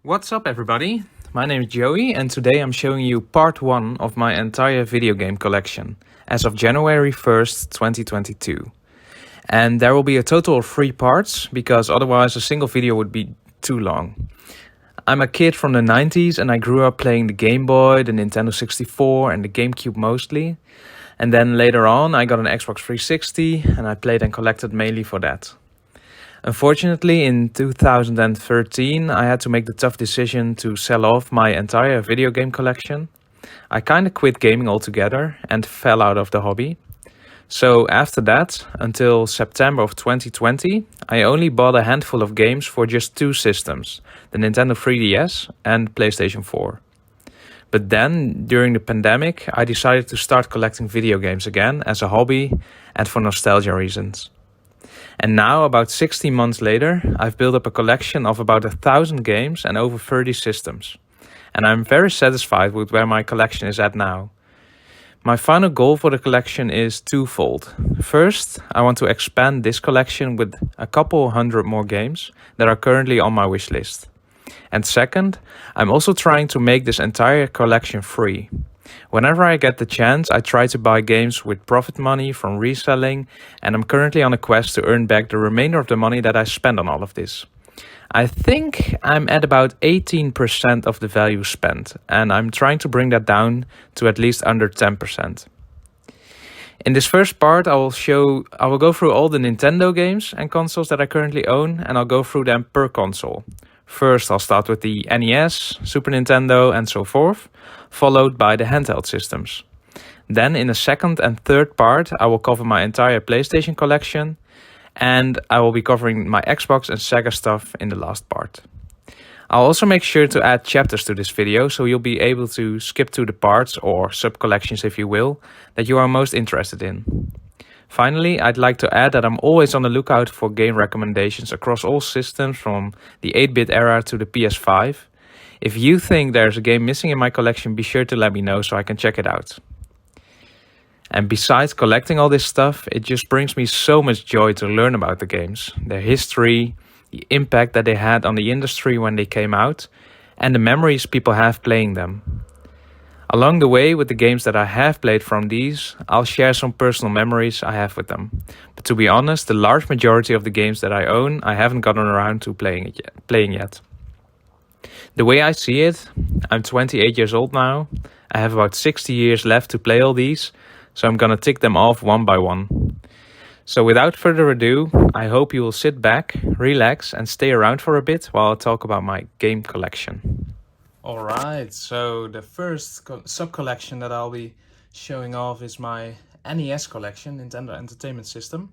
What's up everybody? My name is Joey and today I'm showing you part 1 of my entire video game collection as of January 1st, 2022. And there will be a total of 3 parts because otherwise a single video would be too long. I'm a kid from the 90s and I grew up playing the Game Boy, the Nintendo 64 and the GameCube mostly. And then later on I got an Xbox 360 and I played and collected mainly for that. Unfortunately, in 2013, I had to make the tough decision to sell off my entire video game collection. I kinda quit gaming altogether and fell out of the hobby. So after that, until September of 2020, I only bought a handful of games for just 2 systems, the Nintendo 3DS and PlayStation 4. But then, during the pandemic, I decided to start collecting video games again as a hobby and for nostalgia reasons. And now, about 16 months later, I've built up a collection of about 1,000 games and over 30 systems. And I'm very satisfied with where my collection is at now. My final goal for the collection is twofold. First, I want to expand this collection with a couple hundred more games that are currently on my wish list. And second, I'm also trying to make this entire collection free. Whenever I get the chance, I try to buy games with profit money from reselling, and I'm currently on a quest to earn back the remainder of the money that I spent on all of this. I think I'm at about 18% of the value spent, and I'm trying to bring that down to at least under 10%. In this first part, I will go through all the Nintendo games and consoles that I currently own, and I'll go through them per console. First, I'll start with the NES, Super Nintendo, and so forth, followed by the handheld systems. Then, in the second and third part, I will cover my entire PlayStation collection, and I will be covering my Xbox and Sega stuff in the last part. I'll also make sure to add chapters to this video, so you'll be able to skip to the parts, or sub-collections if you will, that you are most interested in. Finally, I'd like to add that I'm always on the lookout for game recommendations across all systems from the 8-bit era to the PS5. If you think there's a game missing in my collection, be sure to let me know so I can check it out. And besides collecting all this stuff, it just brings me so much joy to learn about the games, their history, the impact that they had on the industry when they came out, and the memories people have playing them. Along the way, with the games that I have played from these, I'll share some personal memories I have with them. But to be honest, the large majority of the games that I own, I haven't gotten around to playing yet. The way I see it, I'm 28 years old now, I have about 60 years left to play all these, so I'm gonna tick them off one by one. So without further ado, I hope you will sit back, relax, and stay around for a bit while I talk about my game collection. Alright, so the first sub-collection that I'll be showing off is my NES Collection, Nintendo Entertainment System.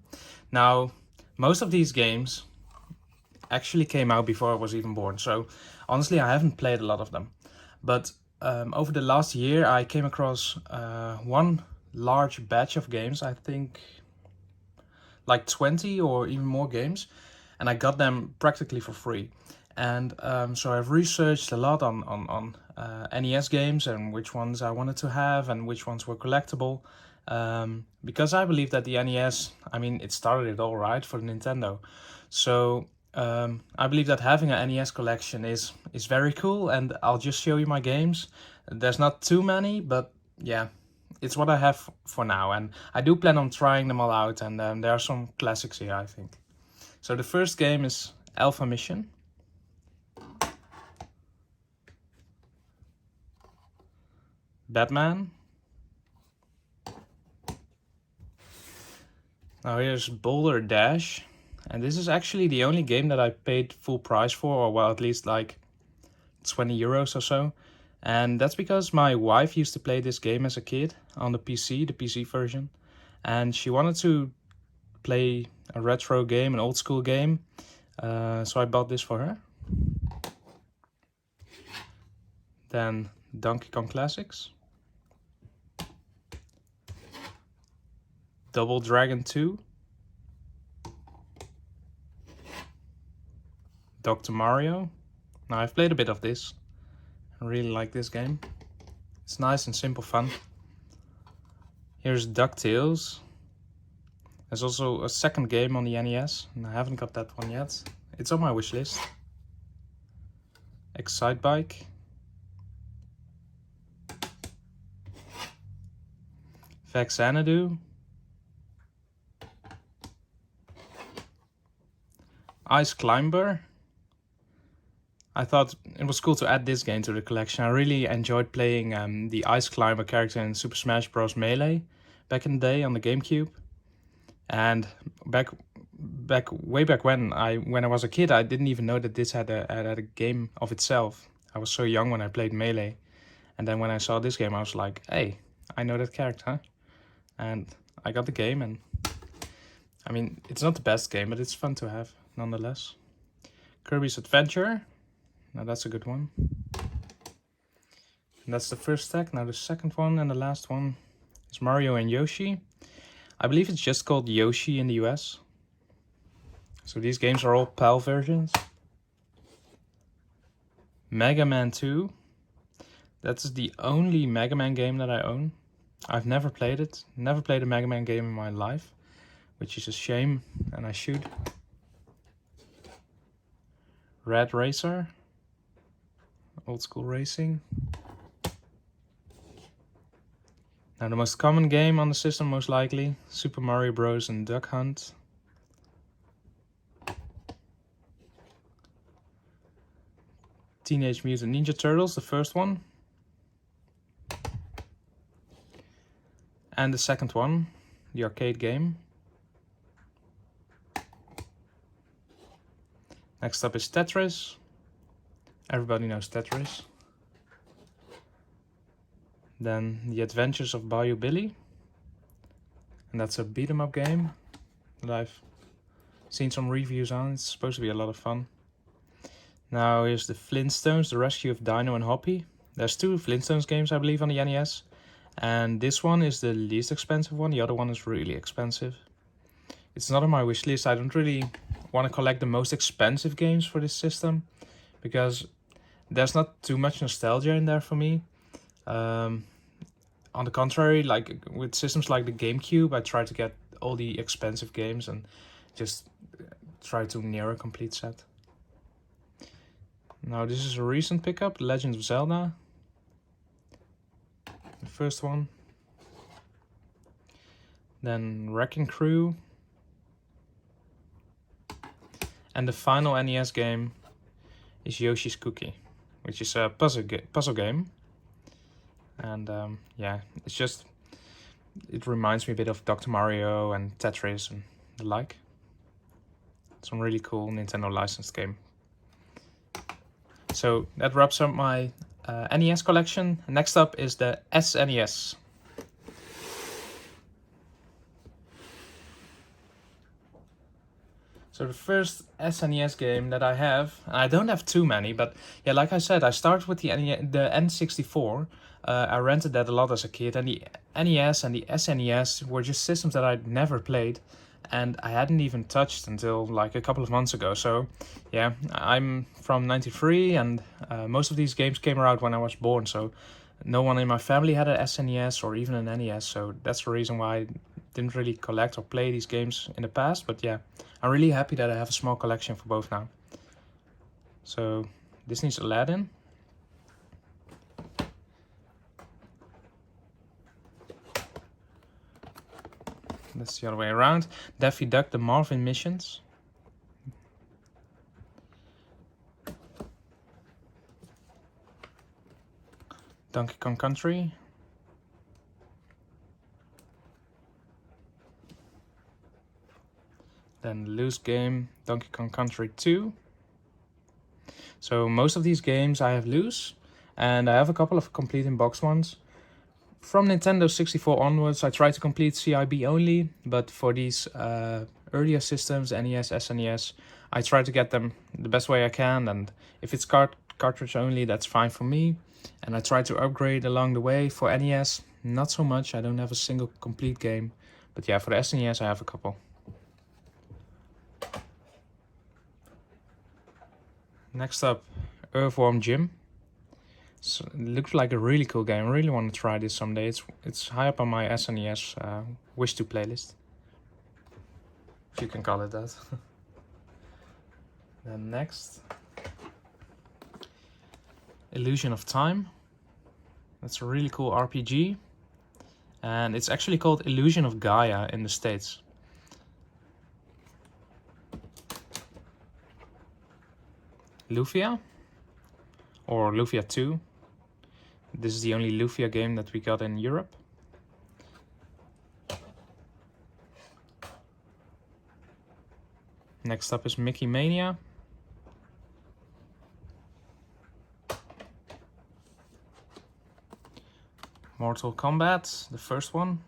Now, most of these games actually came out before I was even born, so honestly I haven't played a lot of them. But over the last year I came across one large batch of games, I think like 20 or even more games, and I got them practically for free. And so I've researched a lot on NES games and which ones I wanted to have and which ones were collectible. Because I believe that the NES, I mean, it started it all right for Nintendo. So I believe that having an NES collection is very cool, and I'll just show you my games. There's not too many, but yeah, it's what I have for now. And I do plan on trying them all out, and there are some classics here, I think. So the first game is Alpha Mission. Batman. Now here's Boulder Dash, and this is actually the only game that I paid full price for, or well, at least like 20 euros or so. And that's because my wife used to play this game as a kid on the PC version, and she wanted to play a retro game, an old school game, so I bought this for her. Then Donkey Kong Classics. Double Dragon 2, Dr. Mario. Now I've played a bit of this. I really like this game. It's nice and simple fun. Here's DuckTales. There's also a second game on the NES, and I haven't got that one yet. It's on my wish list. Excite Bike, Xanadu, Ice Climber. I thought it was cool to add this game to the collection. I really enjoyed playing the Ice Climber character in Super Smash Bros. Melee back in the day on the GameCube. And way back when I was a kid, I didn't even know that this had a game of itself. I was so young when I played Melee. And then when I saw this game, I was like, hey, I know that character. And I got the game, and I mean, it's not the best game, but it's fun to have nonetheless. Kirby's Adventure. Now that's a good one. And that's the first stack. Now the second one and the last one is Mario and Yoshi. I believe it's just called Yoshi in the US. So these games are all PAL versions. Mega Man 2. That's the only Mega Man game that I own. I've never played it. Never played a Mega Man game in my life, which is a shame, and I should. Red Racer. Old school racing. Now the most common game on the system, most likely, Super Mario Bros. And Duck Hunt. Teenage Mutant Ninja Turtles, the first one. And the second one, the arcade game. Next up is Tetris. Everybody knows Tetris. Then The Adventures of Bayou Billy. And that's a beat 'em up game that I've seen some reviews on. It's supposed to be a lot of fun. Now here's the Flintstones, The Rescue of Dino and Hoppy. There's two Flintstones games, I believe, on the NES. And this one is the least expensive one. The other one is really expensive. It's not on my wish list. I don't really want to collect the most expensive games for this system, because there's not too much nostalgia in there for me. On the contrary, like with systems like the GameCube, I try to get all the expensive games and just try to near a complete set. Now this is a recent pickup, The Legend of Zelda. The first one. Then Wrecking Crew. And the final NES game is Yoshi's Cookie, which is a puzzle game. And yeah, it reminds me a bit of Dr. Mario and Tetris and the like. Some really cool Nintendo licensed game. So that wraps up my NES collection. Next up is the SNES. So the first SNES game that I have, and I don't have too many, but yeah, like I said, I started with the N64. I rented that a lot as a kid, and the NES and the SNES were just systems that I'd never played, and I hadn't even touched until like a couple of months ago. So yeah, I'm from '93, and most of these games came around when I was born, so no one in my family had an SNES or even an NES, so that's the reason why I didn't really collect or play these games in the past. But yeah, I'm really happy that I have a small collection for both now. So this needs Aladdin. That's the other way around. Daffy Duck, The Marvin Missions. Donkey Kong Country. Then loose game, Donkey Kong Country 2. So most of these games I have loose, and I have a couple of complete in box ones. From Nintendo 64 onwards, I try to complete CIB only, but for these earlier systems, NES, SNES, I try to get them the best way I can, and if it's cartridge only, that's fine for me. And I try to upgrade along the way. For NES, not so much. I don't have a single complete game, but yeah, for the SNES I have a couple. Next up, Earthworm Jim. So it looks like a really cool game. I really want to try this someday. It's high up on my SNES wish to playlist, if you can call it that. Then next, Illusion of Time. That's a really cool RPG. And it's actually called Illusion of Gaia in the States. Lufia, or Lufia 2. This is the only Lufia game that we got in Europe. Next up is Mickey Mania. Mortal Kombat, the first one.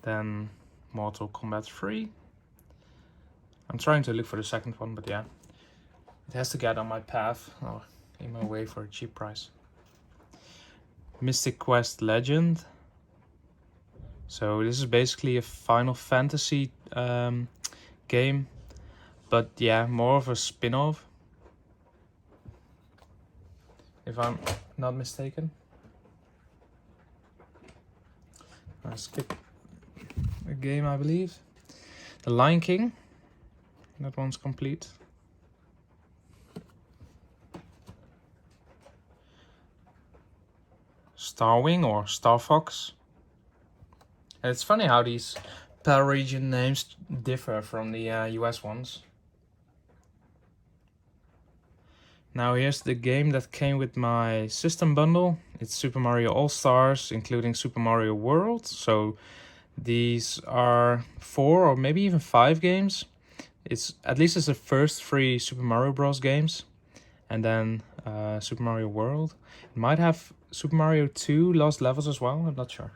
Then Mortal Kombat 3. I'm trying to look for the second one, but yeah. It has to get on my path, or in my way for a cheap price. Mystic Quest Legend. So this is basically a Final Fantasy game, but yeah, more of a spin-off, if I'm not mistaken. I skip a game, I believe. The Lion King. That one's complete. Starwing or Star Fox. And it's funny how these PAL region names differ from the US ones. Now here's the game that came with my system bundle. It's Super Mario All-Stars, including Super Mario World. So these are 4 or maybe even 5 games. It's the first 3 Super Mario Bros. Games, and then Super Mario World. It might have Super Mario 2 Lost Levels as well, I'm not sure.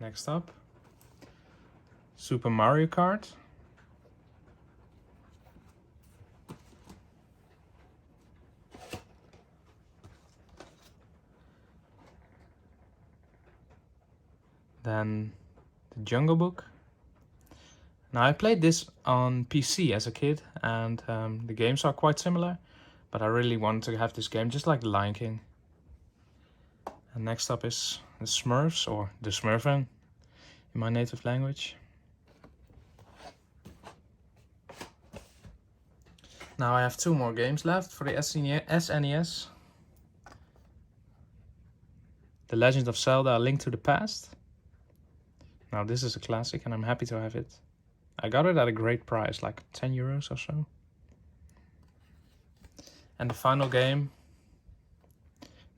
Next up, Super Mario Kart. Then the Jungle Book. Now I played this on PC as a kid, and the games are quite similar, but I really wanted to have this game just like the Lion King. And next up is the Smurfs, or the Smurfen in my native language. Now I have 2 more games left for the SNES. The Legend of Zelda: A Link to the Past. Now this is a classic and I'm happy to have it. I got it at a great price, like 10 euros or so. And the final game,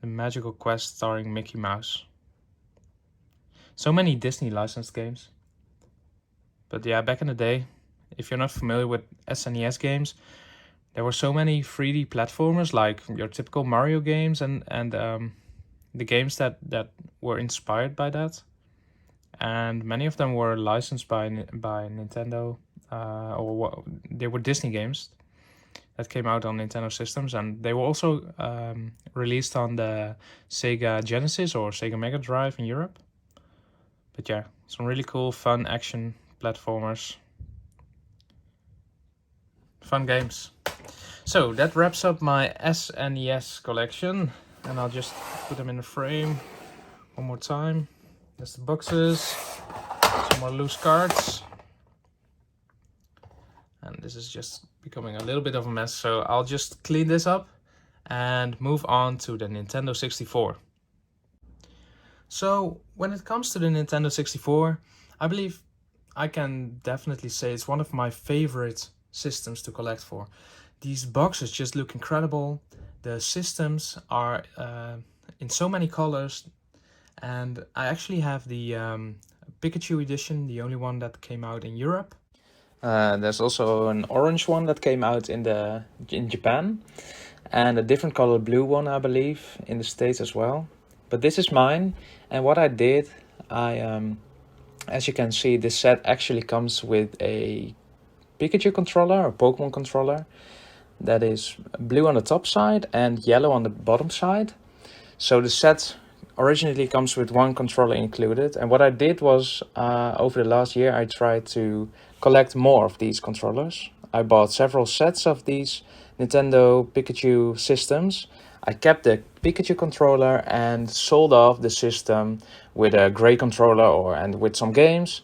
The Magical Quest starring Mickey Mouse. So many Disney licensed games. But yeah, back in the day, if you're not familiar with SNES games, there were so many 3D platformers, like your typical Mario games and the games that were inspired by that. And many of them were licensed by Nintendo, or they were Disney games that came out on Nintendo systems, and they were also released on the Sega Genesis or Sega Mega Drive in Europe. But yeah, some really cool, fun action platformers. Fun games. So that wraps up my SNES collection, and I'll just put them in the frame one more time. There's the boxes, some more loose cards. And this is just becoming a little bit of a mess, so I'll just clean this up and move on to the Nintendo 64. So when it comes to the Nintendo 64, I believe I can definitely say it's one of my favorite systems to collect for. These boxes just look incredible. The systems are in so many colors. And I actually have the Pikachu edition, the only one that came out in Europe. There's also an orange one that came out in Japan, and a different color blue one, I believe, in the States as well. But this is mine, and what I did, as you can see, this set actually comes with a Pikachu controller or Pokemon controller that is blue on the top side and yellow on the bottom side. So the set originally comes with 1 controller included, and what I did was over the last year I tried to collect more of these controllers. I bought several sets of these Nintendo Pikachu systems. I kept the Pikachu controller and sold off the system with a gray controller and with some games.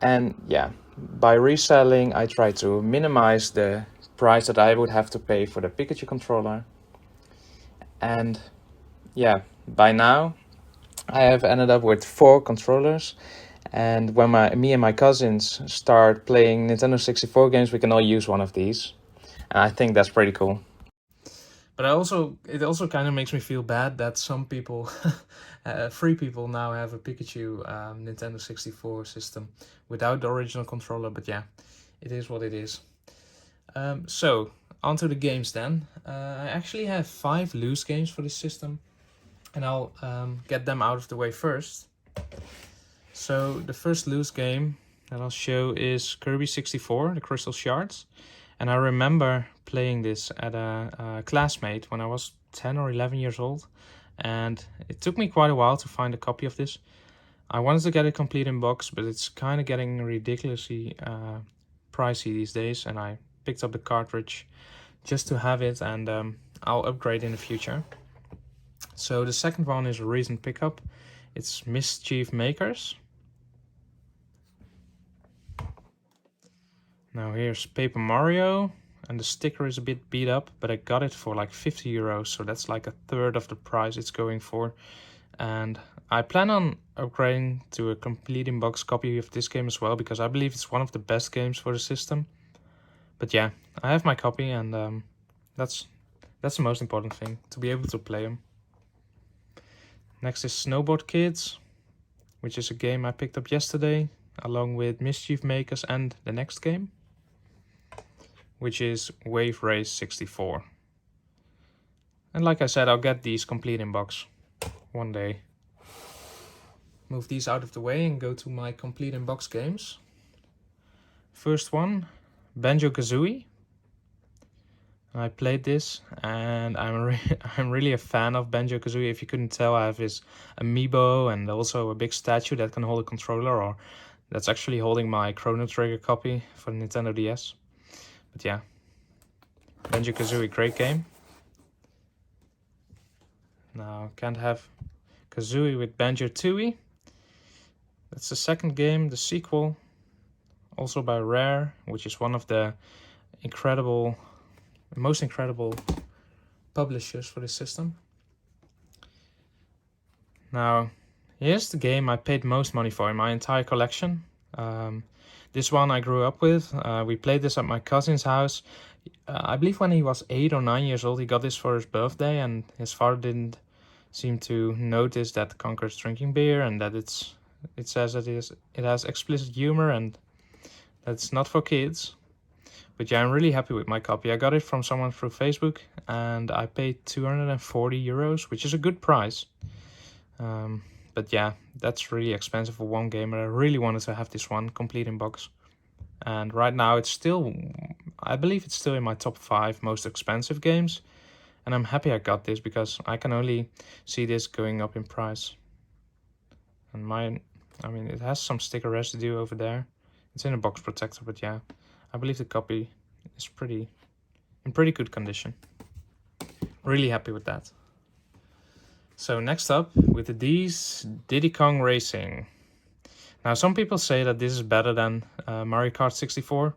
And yeah, by reselling, I try to minimize the price that I would have to pay for the Pikachu controller. And yeah, by now I have ended up with 4 controllers. And when me and my cousins start playing Nintendo 64 games, we can all use one of these. And I think that's pretty cool. But it also kind of makes me feel bad that some people, free people now have a Pikachu Nintendo 64 system without the original controller. But yeah, it is what it is. So, onto the games then. I actually have 5 loose games for this system. And I'll get them out of the way first. So, the first loose game that I'll show is Kirby 64, the Crystal Shards. And I remember playing this at a classmate when I was 10 or 11 years old. And it took me quite a while to find a copy of this. I wanted to get it complete in box, but it's kind of getting ridiculously pricey these days. And I picked up the cartridge just to have it, and I'll upgrade in the future. So the second one is a recent pickup. It's Mischief Makers. Now here's Paper Mario, and the sticker is a bit beat up, but I got it for like 50 euros, so that's like a third of the price it's going for. And I plan on upgrading to a complete in-box copy of this game as well, because I believe it's one of the best games for the system. But yeah, I have my copy, and that's the most important thing, to be able to play them. Next is Snowboard Kids, which is a game I picked up yesterday, along with Mischief Makers and the next game, which is Wave Race 64. And like I said, I'll get these complete in box one day. Move these out of the way and go to my complete in box games. First one, Banjo-Kazooie. I played this, and I'm really a fan of Banjo-Kazooie. If you couldn't tell, I have his amiibo and also a big statue that can hold a controller, or that's actually holding my Chrono Trigger copy for the Nintendo DS. But yeah, Banjo-Kazooie, great game. Now, can't have Kazooie with Banjo-Tooie. That's the second game, the sequel, also by Rare, which is one of the most incredible publishers for this system. Now, here's the game I paid most money for in my entire collection. This one I grew up with. We played this at my cousin's house. I believe when he was 8 or 9 years old, he got this for his birthday, and his father didn't seem to notice that Conker's drinking beer, and that it says that it has explicit humor, and that's not for kids. But yeah, I'm really happy with my copy. I got it from someone through Facebook, and I paid 240 euros, which is a good price. But yeah, that's really expensive for one game, and I really wanted to have this one complete in box. And right now I believe it's still in my top 5 most expensive games. And I'm happy I got this, because I can only see this going up in price. And it has some sticker residue over there. It's in a box protector, but yeah, I believe the copy is in pretty good condition. Really happy with that. So next up, with the D's, Diddy Kong Racing. Now, some people say that this is better than Mario Kart 64,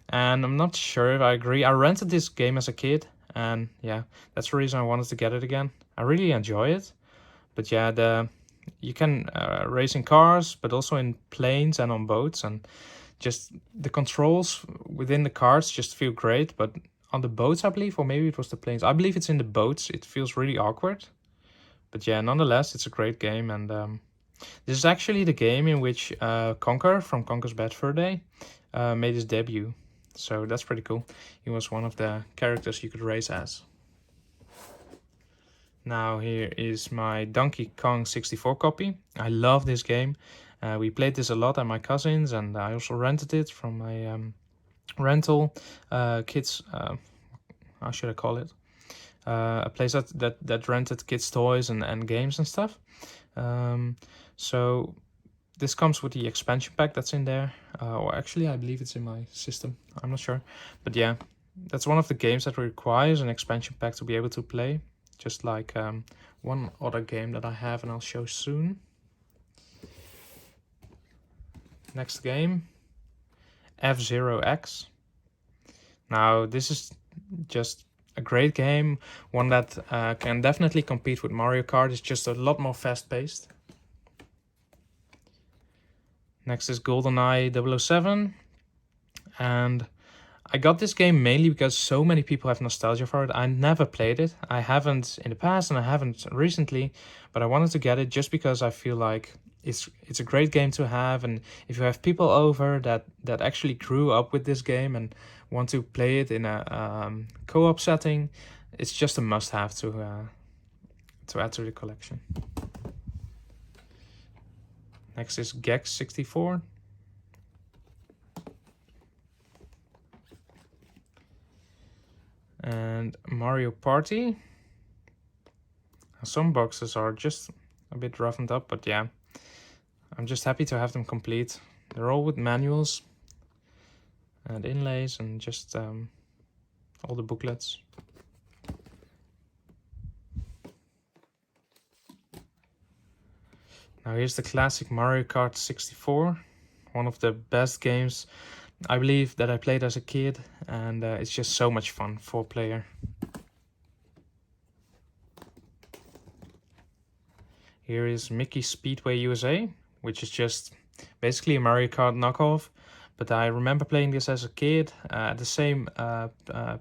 and I'm not sure if I agree. I rented this game as a kid, and yeah, that's the reason I wanted to get it again. I really enjoy it, but yeah, you can race in cars, but also in planes and on boats, and just the controls within the cars just feel great. But on the boats, I believe, or maybe it was the planes, I believe it's in the boats, it feels really awkward. But yeah, nonetheless, it's a great game, and this is actually the game in which Conker from Conker's Bad Fur Day made his debut. So that's pretty cool. He was one of the characters you could race as. Now here is my Donkey Kong 64 copy. I love this game. We played this a lot at my cousin's, and I also rented it from a rental kids, how should I call it? A place that rented kids' toys and games and stuff. So this comes with the expansion pack that's in there. Or actually, I believe it's in my system. I'm not sure. But yeah, that's one of the games that requires an expansion pack to be able to play. Just like one other game that I have, and I'll show soon. Next game, F-Zero X. Now this is just a great game, one that can definitely compete with Mario Kart. It's just a lot more fast-paced. Next is GoldenEye 007, and I got this game mainly because so many people have nostalgia for it. I never played it. I haven't in the past and I haven't recently, but I wanted to get it just because I feel like it's a great game to have, and if you have people over that actually grew up with this game and want to play it in a co-op setting, it's just a must-have to add to the collection. Next is Gex 64. And Mario Party. Some boxes are just a bit roughened up, but yeah, I'm just happy to have them complete. They're all with manuals and inlays and just all the booklets. Now here's the classic Mario Kart 64, one of the best games I believe that I played as a kid, and it's just so much fun, 4-player. Here is Mickey Speedway USA, which is just basically a Mario Kart knockoff, but I remember playing this as a kid at the same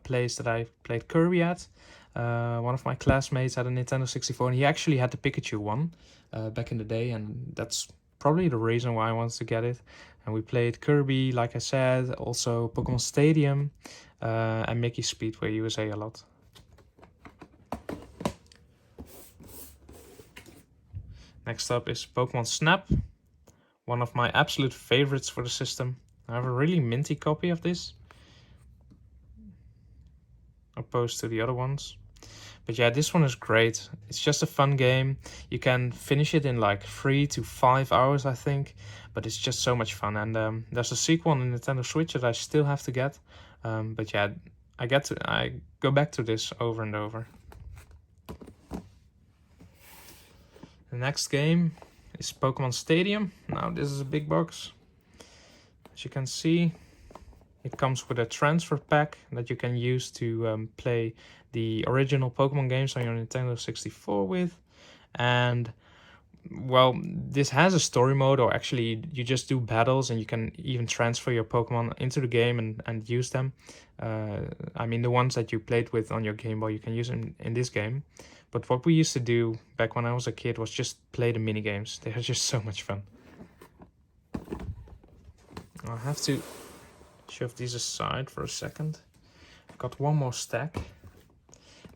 place that I played Kirby at. One of my classmates had a Nintendo 64 and he actually had the Pikachu one back in the day, and that's probably the reason why I wanted to get it. And we played Kirby, like I said, also Pokemon Stadium and Mickey Speedway USA a lot. Next up is Pokemon Snap, one of my absolute favorites for the system. I have a really minty copy of this, opposed to the other ones. But yeah, this one is great. It's just a fun game. You can finish it in like 3 to 5 hours, I think. But it's just so much fun. And there's a sequel on the Nintendo Switch that I still have to get. But yeah, I go back to this over and over. The next game is Pokemon Stadium. Now this is a big box. As you can see, it comes with a transfer pack that you can use to play the original Pokemon games on your Nintendo 64 with. And well, this has a story mode, or actually you just do battles and you can even transfer your Pokemon into the game and use them. I mean, the ones that you played with on your Game Boy, you can use them in this game. But what we used to do back when I was a kid was just play the mini games. They are just so much fun. I'll have to shove these aside for a second. I've got one more stack.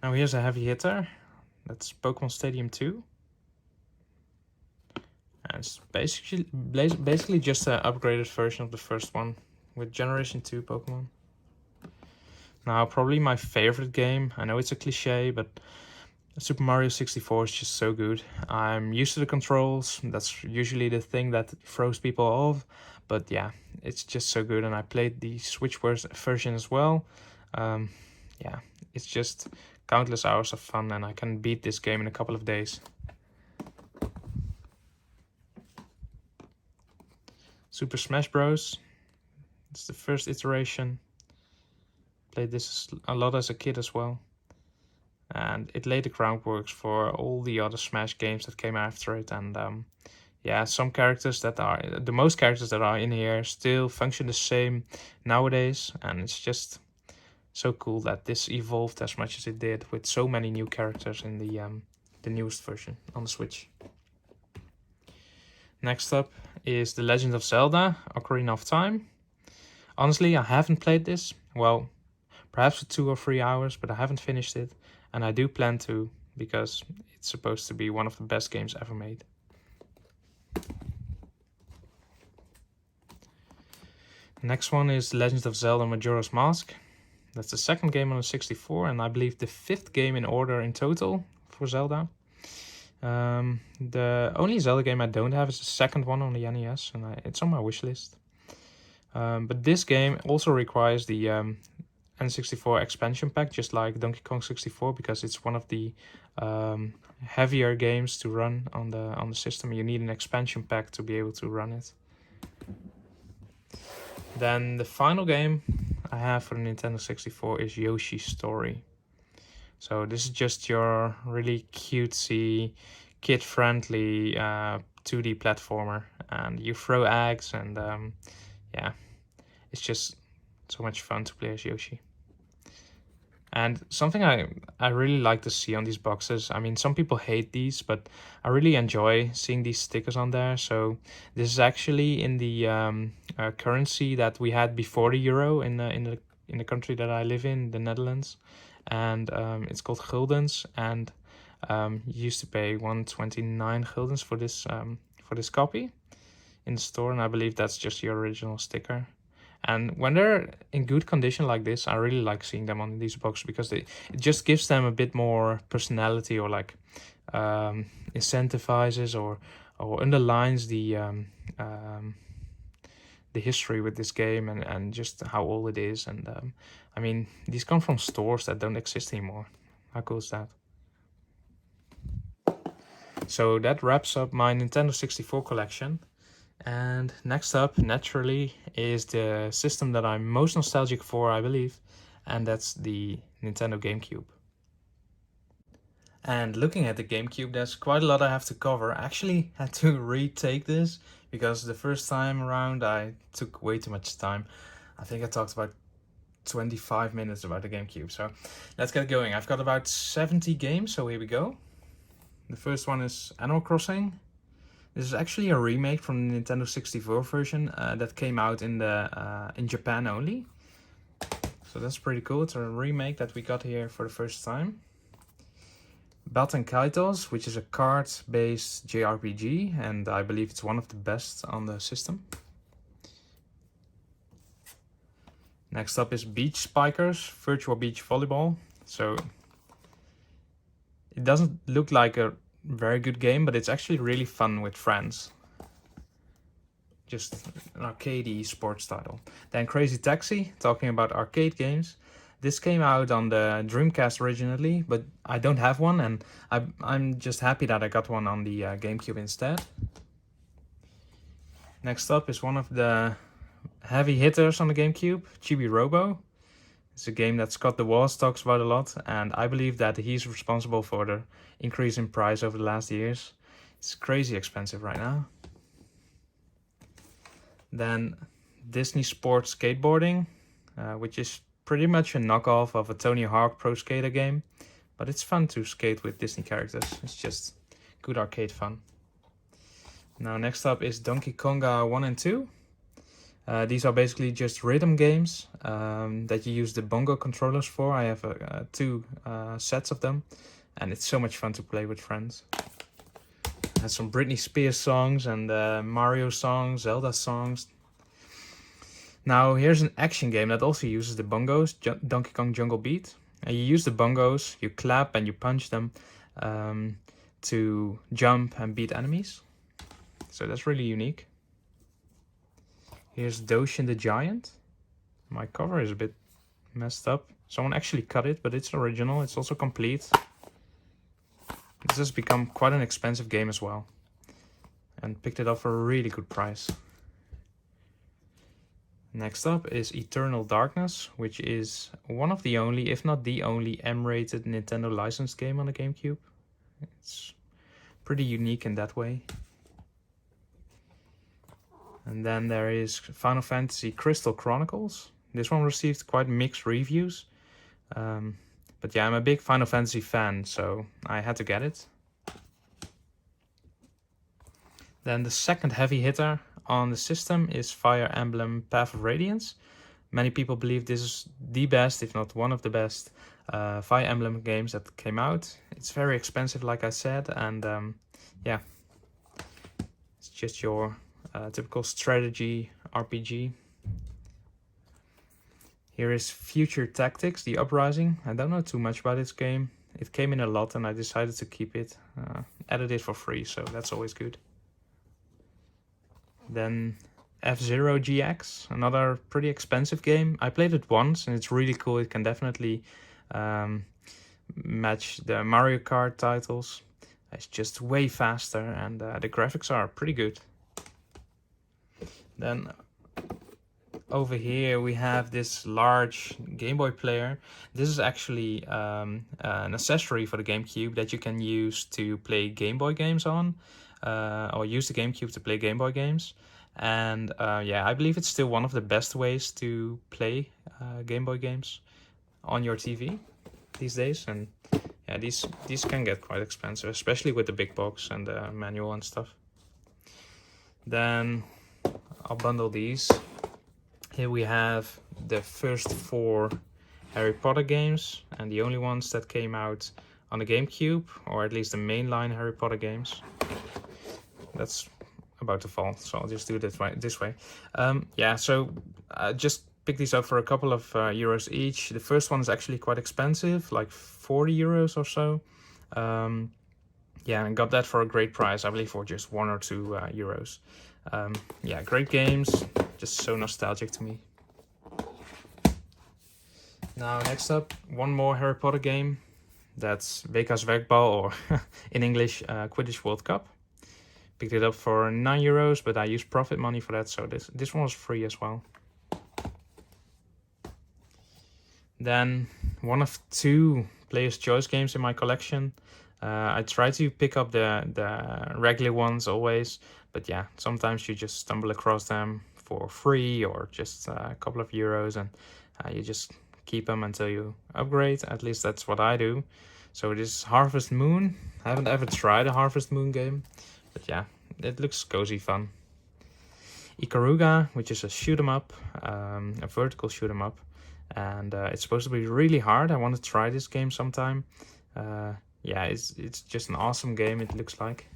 Now here's a heavy hitter. That's Pokemon Stadium 2. And it's basically just an upgraded version of the first one with Generation 2 Pokemon. Now probably my favorite game. I know it's a cliche, but Super Mario 64 is just so good. I'm used to the controls. That's usually the thing that throws people off. But yeah, it's just so good. And I played the Switch version as well. Yeah, it's just countless hours of fun, and I can beat this game in a couple of days. Super Smash Bros. It's the first iteration. Played this a lot as a kid as well. And it laid the groundwork for all the other Smash games that came after it. And yeah, most characters that are in here still function the same nowadays. And it's just so cool that this evolved as much as it did, with so many new characters in the newest version on the Switch. Next up is The Legend of Zelda: Ocarina of Time. Honestly, I haven't played this. Well, perhaps for 2 or 3 hours, but I haven't finished it. And I do plan to, because it's supposed to be one of the best games ever made. Next one is Legend of Zelda: Majora's Mask. That's the second game on the 64, and I believe the 5th game in order in total for Zelda. The only Zelda game I don't have is the second one on the NES, and it's on my wish list. But this game also requires the N64 expansion pack, just like Donkey Kong 64, because it's one of the heavier games to run on the system. You need an expansion pack to be able to run it. Then the final game I have for the Nintendo 64 is Yoshi's Story. So this is just your really cutesy, kid-friendly 2D platformer, and you throw eggs, and yeah, it's just so much fun to play as Yoshi. And something I really like to see on these boxes, I mean, some people hate these, but I really enjoy seeing these stickers on there. So this is actually in the currency that we had before the euro in the country that I live in, the Netherlands, and it's called guldens, and you used to pay 129 guldens for this copy in the store, and I believe that's just your original sticker. And when they're in good condition like this, I really like seeing them on these boxes, because it just gives them a bit more personality, or like incentivizes or underlines the history with this game, and just how old it is. And I mean, these come from stores that don't exist anymore. How cool is that? So that wraps up my Nintendo 64 collection. And next up, naturally, is the system that I'm most nostalgic for, I believe, and that's the Nintendo GameCube. And looking at the GameCube, there's quite a lot I have to cover. I actually had to retake this, because the first time around I took way too much time. I think I talked about 25 minutes about the GameCube, so let's get going. I've got about 70 games, so here we go. The first one is Animal Crossing. This is actually a remake from the Nintendo 64 version that came out in Japan only. So that's pretty cool. It's a remake that we got here for the first time. Baten Kaitos, which is a card-based JRPG, and I believe it's one of the best on the system. Next up is Beach Spikers, Virtual Beach Volleyball. So it doesn't look like a very good game, but it's actually really fun with friends. Just an arcadey sports title. Then Crazy Taxi, talking about arcade games. This came out on the Dreamcast originally, but I don't have one, and I'm just happy that I got one on the GameCube instead. Next up is one of the heavy hitters on the GameCube, Chibi Robo. It's a game that Scott DeWalls talks about a lot, and I believe that he's responsible for the increase in price over the last years. It's crazy expensive right now. Then Disney Sports Skateboarding, which is pretty much a knockoff of a Tony Hawk Pro Skater game, but it's fun to skate with Disney characters. It's just good arcade fun. Now next up is Donkey Konga 1 and 2. These are basically just rhythm games that you use the bongo controllers for. I have two sets of them, and it's so much fun to play with friends. Has some Britney Spears songs and Mario songs, Zelda songs. Now here's an action game that also uses the bongos, Donkey Kong Jungle Beat. And you use the bongos, you clap and you punch them to jump and beat enemies. So that's really unique. Here's Doshin the Giant. My cover is a bit messed up. Someone actually cut it, but it's original. It's also complete. This has become quite an expensive game as well, and picked it up for a really good price. Next up is Eternal Darkness, which is one of the only, if not the only, M-rated Nintendo licensed game on the GameCube. It's pretty unique in that way. And then there is Final Fantasy Crystal Chronicles. This one received quite mixed reviews. But yeah, I'm a big Final Fantasy fan, so I had to get it. Then the second heavy hitter on the system is Fire Emblem Path of Radiance. Many people believe this is the best, if not one of the best, Fire Emblem games that came out. It's very expensive, like I said, and yeah, it's just your typical strategy RPG. Here is Future Tactics, The Uprising. I don't know too much about this game. It came in a lot and I decided to keep it. Added it for free, so that's always good. Then F-Zero GX, another pretty expensive game. I played it once and it's really cool. It can definitely match the Mario Kart titles. It's just way faster and the graphics are pretty good. Then over here we have this large Game Boy player. This is actually an accessory for the GameCube that you can use to play Game Boy games on, or use the GameCube to play Game Boy games. And yeah, I believe it's still one of the best ways to play Game Boy games on your TV these days. And yeah, these can get quite expensive, especially with the big box and the manual and stuff. Then I'll bundle these. Here we have the first 4 Harry Potter games, and the only ones that came out on the GameCube, or at least the mainline Harry Potter games. That's about to fall, so I'll just do it this way. Yeah, so I just picked these up for a couple of euros each. The first one is actually quite expensive, like 40 euros or so. Yeah, and got that for a great price, I believe for just 1 or 2 euros. Yeah, great games, just so nostalgic to me. Now, next up, one more Harry Potter game. That's WK's Werkbal, or in English, Quidditch World Cup. Picked it up for 9 euros, but I used profit money for that, so this one was free as well. Then, one of 2 Player's Choice games in my collection. I try to pick up the regular ones always, but yeah, sometimes you just stumble across them for free or just a couple of euros, and you just keep them until you upgrade. At least that's what I do. So this is Harvest Moon. I haven't ever tried a Harvest Moon game, but yeah, it looks cozy fun. Ikaruga, which is a shoot 'em up, a vertical shoot 'em up, and it's supposed to be really hard. I want to try this game sometime. Yeah, it's just an awesome game, it looks like.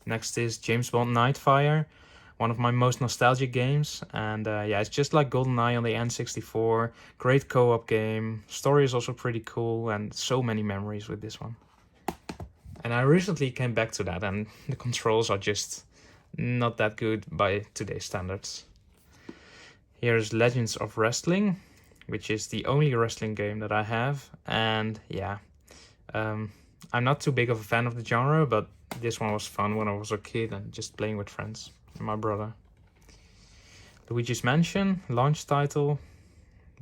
Next is James Bond Nightfire, one of my most nostalgic games. And yeah, it's just like GoldenEye on the N64. Great co-op game. Story is also pretty cool, and so many memories with this one. And I recently came back to that, and the controls are just not that good by today's standards. Here's Legends of Wrestling, which is the only wrestling game that I have. And yeah, I'm not too big of a fan of the genre, but this one was fun when I was a kid and just playing with friends and my brother. Luigi's Mansion, launch title.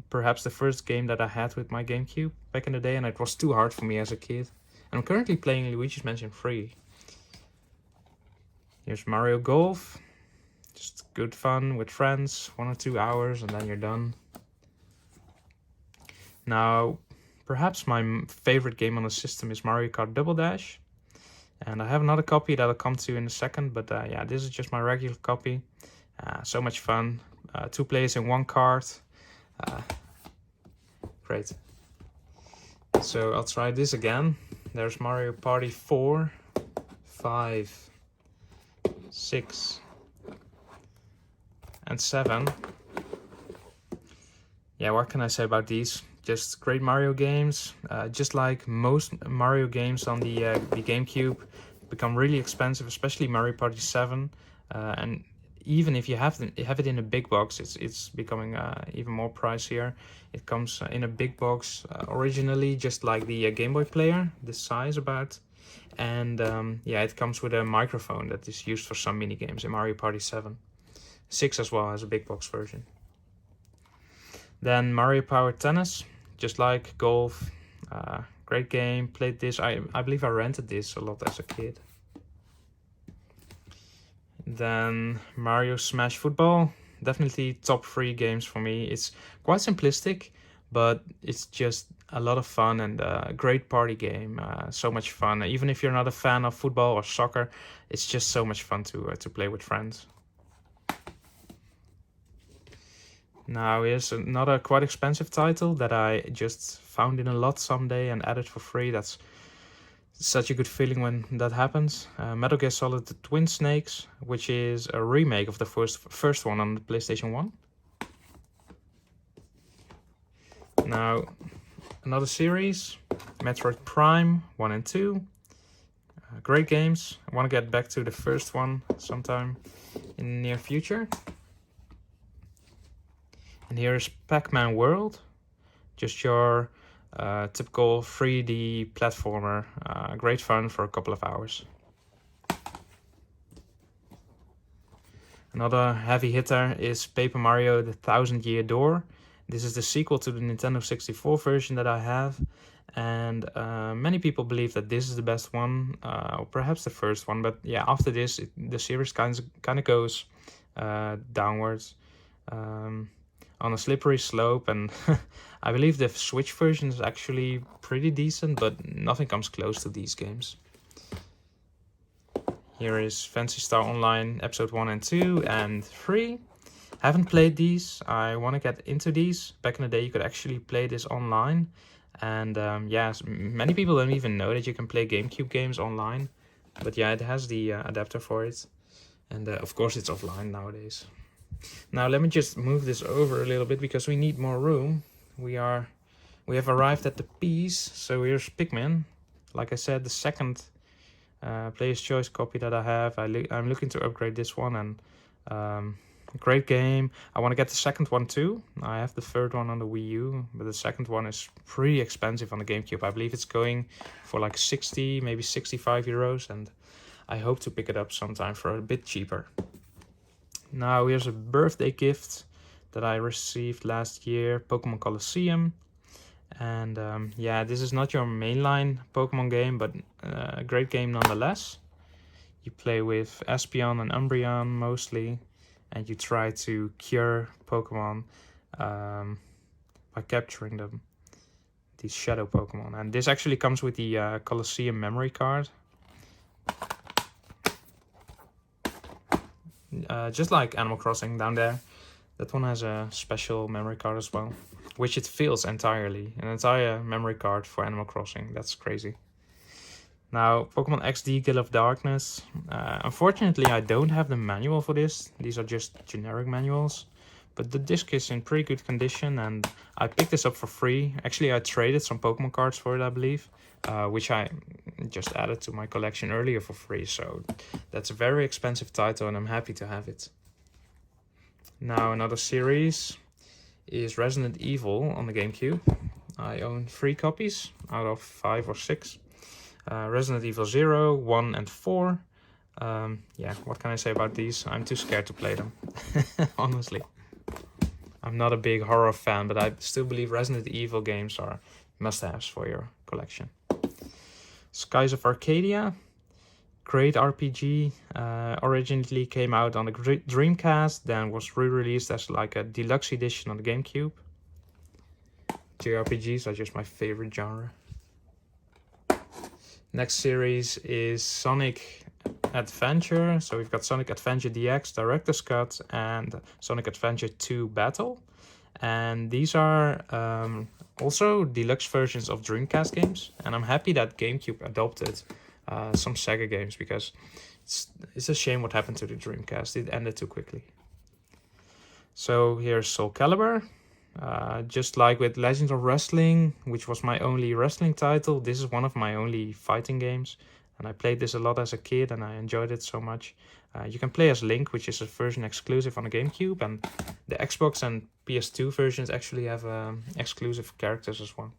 Perhaps the first game that I had with my GameCube back in the day, and it was too hard for me as a kid. I'm currently playing Luigi's Mansion 3. Here's Mario Golf. Just good fun with friends, 1 or 2 hours, and then you're done. Now, perhaps my favorite game on the system is Mario Kart Double Dash. And I have another copy that I'll come to in a second, but yeah, this is just my regular copy. So much fun. 2 players in 1 kart. Great. So I'll try this again. There's Mario Party 4, 5, 6, and 7. Yeah, what can I say about these? Just great Mario games. Just like most Mario games on the GameCube, become really expensive, especially Mario Party 7. And even if you have it in a big box, it's becoming even more pricier. It comes in a big box originally, just like the Game Boy player, this size about. And yeah, it comes with a microphone that is used for some mini games in Mario Party 7. 6 as well has a big box version. Then Mario Power Tennis, just like golf. Great game, played this. I believe I rented this a lot as a kid. Then Mario Smash Football, definitely top 3 games for me. It's quite simplistic, but it's just a lot of fun and a great party game. So much fun. Even if you're not a fan of football or soccer, it's just so much fun to play with friends. Now here's another quite expensive title that I just found in a lot someday and added for free. That's such a good feeling when that happens. Metal Gear Solid The Twin Snakes, which is a remake of the first one on the PlayStation 1. Now, another series, Metroid Prime 1 and 2. Great games. I want to get back to the first one sometime in the near future. And here's Pac-Man World, just your typical 3D platformer. Great fun for a couple of hours. Another heavy hitter is Paper Mario The Thousand Year Door. This is the sequel to the Nintendo 64 version that I have, and many people believe that this is the best one, or perhaps the first one, but yeah, after this, the series kind of goes downwards on a slippery slope, and I believe the Switch version is actually pretty decent, but nothing comes close to these games. Here is Phantasy Star Online Episode 1 and 2 and 3. Haven't played these. I want to get into these. Back in the day, you could actually play this online. And yeah, many people don't even know that you can play GameCube games online. But yeah, it has the adapter for it. And of course, it's offline nowadays. Now, let me just move this over a little bit because we need more room. We have arrived at the piece. So here's Pikmin. Like I said, the second Player's Choice copy that I have. I'm looking to upgrade this one, and great game. I want to get the second one too. I have the third one on the Wii U, but the second one is pretty expensive on the GameCube. I believe it's going for like 60, maybe 65 euros, and I hope to pick it up sometime for a bit cheaper. Now here's a birthday gift that I received last year, Pokemon Colosseum. And yeah, this is not your mainline Pokemon game, but a great game nonetheless. You play with Espeon and Umbreon mostly, and you try to cure Pokemon by capturing them, these shadow Pokemon. And this actually comes with the Colosseum memory card. Just like Animal Crossing down there, that one has a special memory card as well, which it fills entirely. An entire memory card for Animal Crossing. That's crazy. Now, Pokemon XD Gale of Darkness. Unfortunately, I don't have the manual for this. These are just generic manuals. But the disc is in pretty good condition, and I picked this up for free. Actually, I traded some Pokemon cards for it, I believe, which I just added to my collection earlier for free. So that's a very expensive title, and I'm happy to have it. Now, another series is Resident Evil on the GameCube. I own 3 copies out of 5 or 6. Resident Evil 0, 1 and 4. Yeah, what can I say about these? I'm too scared to play them, honestly. I'm not a big horror fan, but I still believe Resident Evil games are must-haves for your collection. Skies of Arcadia. Great RPG. Originally came out on the Dreamcast, then was re-released as like a deluxe edition on the GameCube. JRPGs are just my favorite genre. Next series is Sonic Adventure. So we've got Sonic Adventure DX, Director's Cut, and Sonic Adventure 2 Battle. And these are also deluxe versions of Dreamcast games. And I'm happy that GameCube adopted some Sega games, because it's a shame what happened to the Dreamcast. It ended too quickly. So here's Soul Calibur. Just like with Legends of Wrestling, which was my only wrestling title, this is one of my only fighting games. And I played this a lot as a kid, and I enjoyed it so much. You can play as Link, which is a version exclusive on the GameCube. And the Xbox and PS2 versions actually have exclusive characters as well.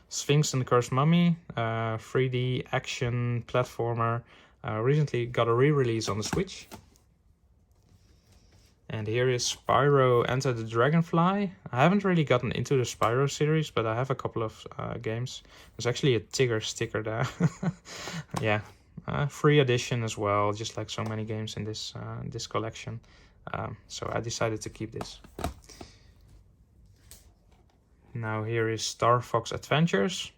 Sphinx and the Cursed Mummy, 3D action platformer, recently got a re-release on the Switch. And here is Spyro Enter the Dragonfly. I haven't really gotten into the Spyro series, but I have a couple of games. There's actually a Tigger sticker there. Yeah, free edition as well, just like so many games in this collection. So I decided to keep this. Now here is Star Fox Adventures.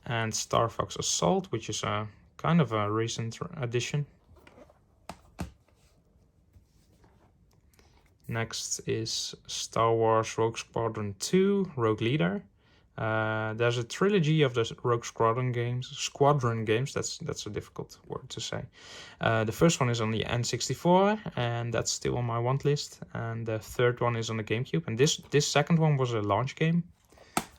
And Star Fox Assault, which is a kind of a recent addition. Next is Star Wars Rogue Squadron 2, Rogue Leader. There's a trilogy of the Rogue Squadron games. That's a difficult word to say. The first one is on the N64, and that's still on my want list. And the third one is on the GameCube. And this second one was a launch game,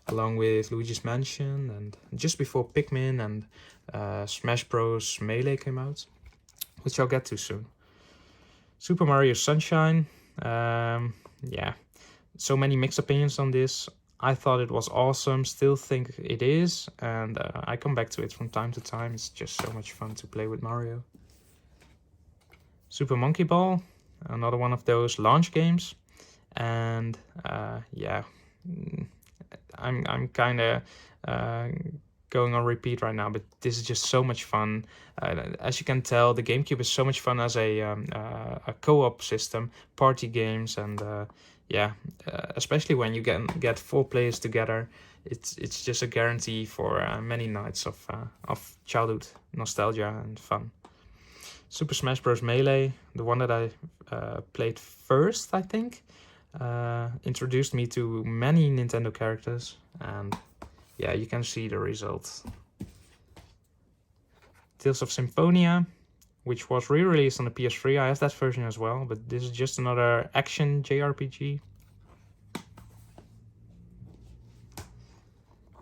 along with Luigi's Mansion, and just before Pikmin and Smash Bros. Melee came out, which I'll get to soon. Super Mario Sunshine. Yeah, so many mixed opinions on this. I thought it was awesome, still think it is, and I come back to it from time to time. It's just so much fun to play with Mario. Super Monkey Ball, another one of those launch games, and yeah, I'm kind of going on repeat right now, but this is just so much fun. As you can tell, the GameCube is so much fun as a co-op system, party games, and yeah, especially when you get 4 players together, it's just a guarantee for many nights of childhood nostalgia and fun. Super Smash Bros. Melee, the one that I played first, I think, introduced me to many Nintendo characters, and yeah, you can see the results. Tales of Symphonia, which was re-released on the PS3. I have that version as well, but this is just another action JRPG.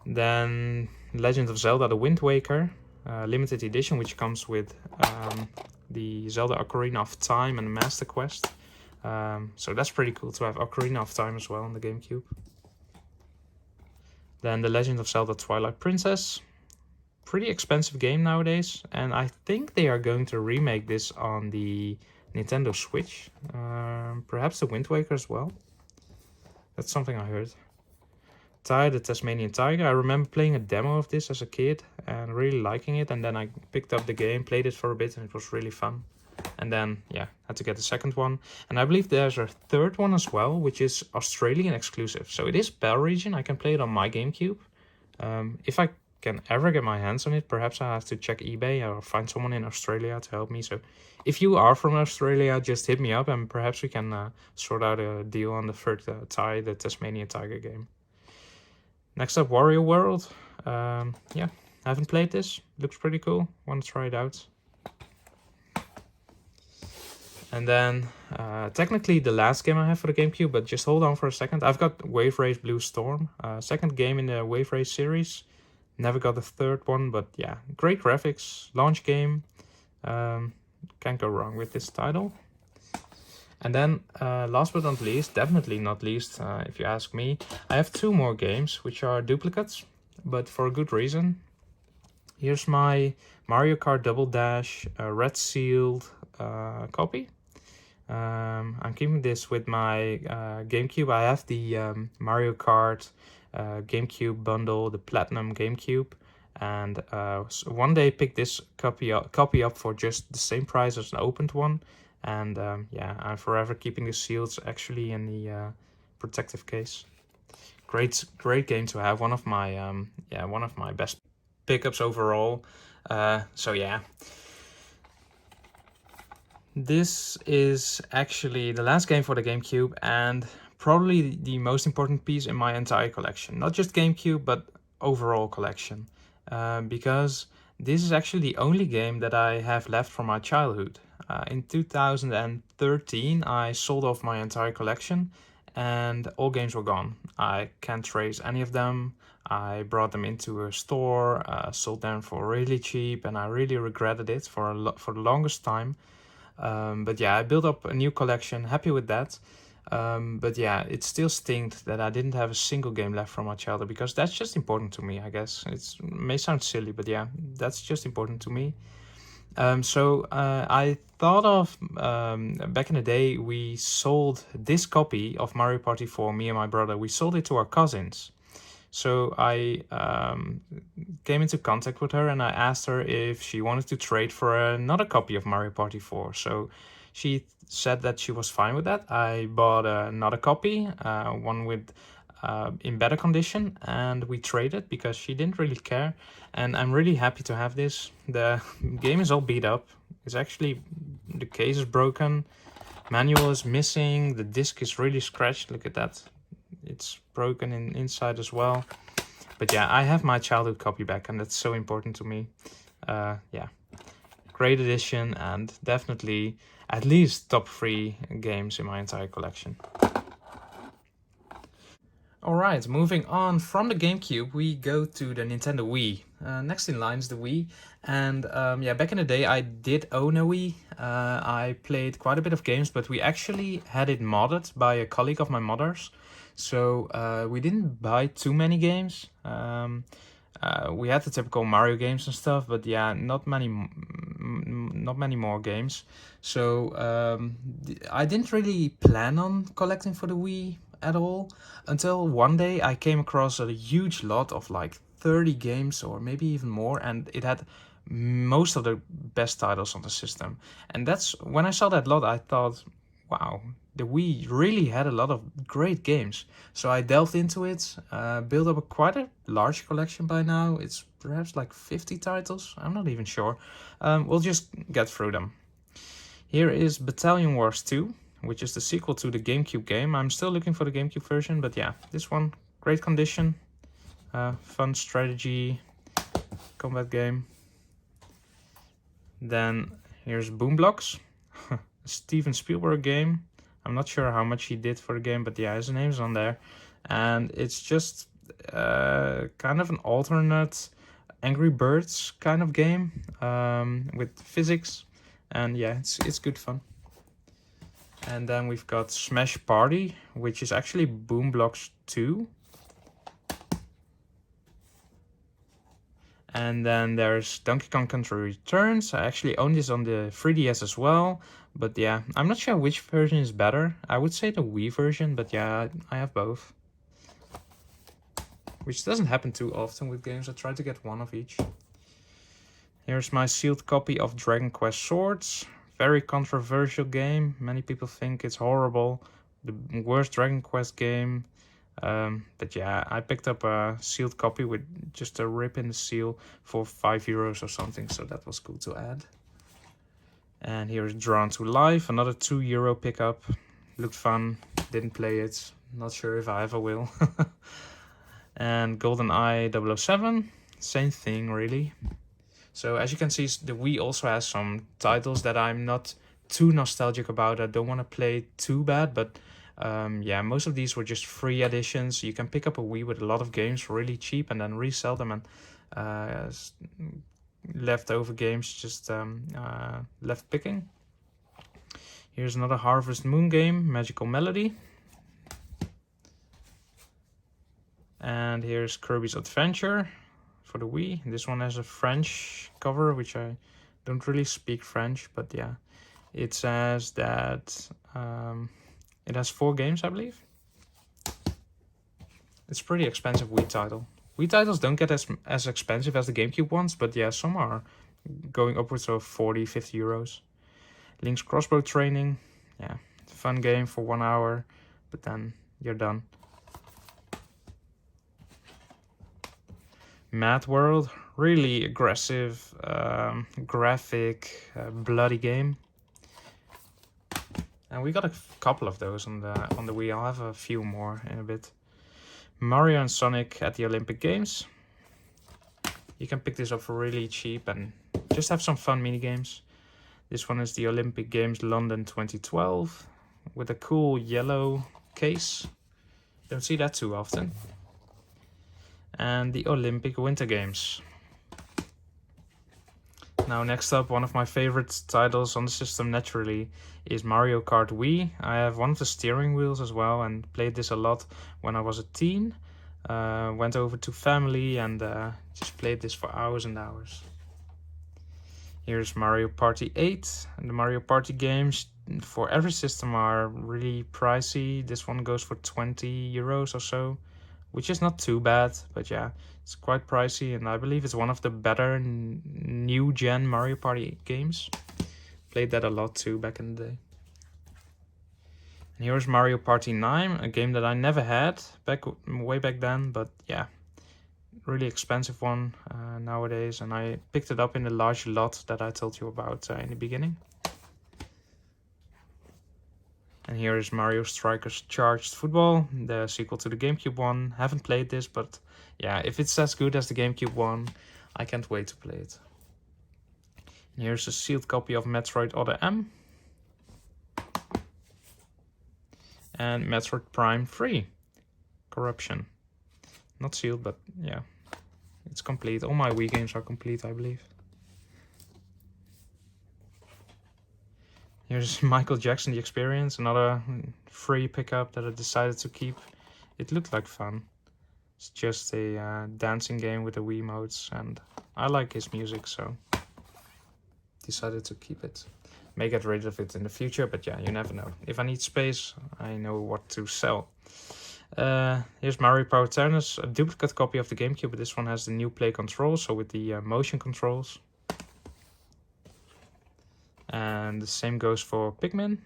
Then Legend of Zelda: The Wind Waker, limited edition, which comes with the Zelda Ocarina of Time and Master Quest. So that's pretty cool to have Ocarina of Time as well on the GameCube. Then The Legend of Zelda Twilight Princess. Pretty expensive game nowadays, and I think they are going to remake this on the Nintendo Switch. Perhaps the Wind Waker as well. That's something I heard. Ty, the Tasmanian Tiger. I remember playing a demo of this as a kid and really liking it, and then I picked up the game, played it for a bit, and it was really fun. And then, yeah, had to get the second one. And I believe there's a third one as well, which is Australian exclusive. So it is PAL region. I can play it on my GameCube. If I can ever get my hands on it, perhaps I have to check eBay or find someone in Australia to help me. So if you are from Australia, just hit me up and perhaps we can sort out a deal on the third Ty, the Tasmanian Tiger game. Next up, Wario World. Yeah, I haven't played this. Looks pretty cool. Want to try it out. And then, technically the last game I have for the GameCube, but just hold on for a second. I've got Wave Race Blue Storm, second game in the Wave Race series. Never got the third one, but yeah, great graphics, launch game. Can't go wrong with this title. And then, last but not least, definitely not least, if you ask me, I have 2 more games, which are duplicates, but for a good reason. Here's my Mario Kart Double Dash red sealed copy. I'm keeping this with my GameCube. I have the Mario Kart GameCube bundle, the Platinum GameCube, and so one day picked this copy up for just the same price as an opened one. And yeah, I'm forever keeping the seals actually in the protective case. Great game to have. One of my best pickups overall. So yeah. This is actually the last game for the GameCube and probably the most important piece in my entire collection. Not just GameCube, but overall collection. Because this is actually the only game that I have left from my childhood. In 2013, I sold off my entire collection and all games were gone. I can't trace any of them. I brought them into a store, sold them for really cheap, and I really regretted it for the longest time. But yeah, I built up a new collection, happy with that. But yeah, it still stinks that I didn't have a single game left from my childhood, because that's just important to me, I guess. It may sound silly, but yeah, that's just important to me. So I thought of, back in the day, we sold this copy of Mario Party 4, me and my brother, we sold it to our cousins. So I came into contact with her and I asked her if she wanted to trade for another copy of Mario Party 4. So she said that she was fine with that. I bought another copy, one with in better condition, and we traded because she didn't really care. And I'm really happy to have this. The game is all beat up. It's actually, the case is broken, manual is missing, the disc is really scratched. Look at that. It's broken inside as well. But yeah, I have my childhood copy back, and that's so important to me. Yeah, great edition, and definitely at least top 3 games in my entire collection. Alright, moving on from the GameCube, we go to the Nintendo Wii. Next in line is the Wii, and yeah, back in the day I did own a Wii. I played quite a bit of games, but we actually had it modded by a colleague of my mother's. So we didn't buy too many games. We had the typical Mario games and stuff, but yeah, not many more games. So I didn't really plan on collecting for the Wii at all until one day I came across a huge lot of like 30 games or maybe even more, and it had most of the best titles on the system. And that's when I saw that lot, I thought, wow, the Wii really had a lot of great games. So I delved into it, built up quite a large collection by now. It's perhaps like 50 titles, I'm not even sure. We'll just get through them. Here is Battalion Wars 2, which is the sequel to the GameCube game. I'm still looking for the GameCube version, but yeah, this one, great condition, fun strategy, combat game. Then here's Boom Blocks, a Steven Spielberg game. I'm not sure how much he did for the game, but yeah, his name's on there. And it's just kind of an alternate Angry Birds kind of game with physics. And yeah, it's good fun. And then we've got Smash Party, which is actually Boom Blocks 2. And then there's Donkey Kong Country Returns. I actually own this on the 3DS as well. But yeah, I'm not sure which version is better. I would say the Wii version, but yeah, I have both. Which doesn't happen too often with games. I try to get one of each. Here's my sealed copy of Dragon Quest Swords. Very controversial game. Many people think it's horrible. The worst Dragon Quest game. But yeah, I picked up a sealed copy with just a rip in the seal for €5 or something, so that was cool to add. And here's Drawn to Life, another €2 pickup. Looked fun, didn't play it, not sure if I ever will. And GoldenEye 007, same thing really. So as you can see, the Wii also has some titles that I'm not too nostalgic about. I don't want to play too bad, but yeah, most of these were just free editions. You can pick up a Wii with a lot of games really cheap and then resell them, and leftover games just left picking. Here's another Harvest Moon game, Magical Melody. And here's Kirby's Adventure for the Wii. This one has a French cover, which I don't really speak French, but yeah, it says that it has 4 games, I believe. It's a pretty expensive Wii title. Wii titles don't get as expensive as the GameCube ones, but yeah, some are going upwards of 40, 50 euros. Link's Crossbow Training. Yeah, fun game for 1 hour, but then you're done. Mad World, really aggressive, graphic, bloody game. And we got a couple of those on the Wii. I'll have a few more in a bit. Mario and Sonic at the Olympic Games. You can pick this up for really cheap and just have some fun mini games. This one is the Olympic Games London 2012 with a cool yellow case. Don't see that too often. And the Olympic Winter Games. Now next up, one of my favorite titles on the system naturally is Mario Kart Wii. I have one of the steering wheels as well and played this a lot when I was a teen. Went over to family and just played this for hours and hours. Here's Mario Party 8. And the Mario Party games for every system are really pricey. This one goes for €20 or so, which is not too bad, but yeah, it's quite pricey, and I believe it's one of the better new gen Mario Party games. Played that a lot too back in the day. And here's Mario Party 9, a game that I never had way back then, but yeah, really expensive one nowadays, and I picked it up in the large lot that I told you about in the beginning. And here is Mario Strikers Charged Football, the sequel to the GameCube one. Haven't played this, but yeah, if it's as good as the GameCube one, I can't wait to play it. And here's a sealed copy of Metroid Other M. And Metroid Prime 3, Corruption. Not sealed, but yeah, it's complete. All my Wii games are complete, I believe. Here's Michael Jackson The Experience, another free pickup that I decided to keep. it looked like fun. It's just a dancing game with the Wii modes, and I like his music, so decided to keep it. May get rid of it in the future, but yeah, you never know. If I need space, I know what to sell. Here's Mario Power Tennis, a duplicate copy of the GameCube, but this one has the new play controls, so with the motion controls. And the same goes for Pikmin.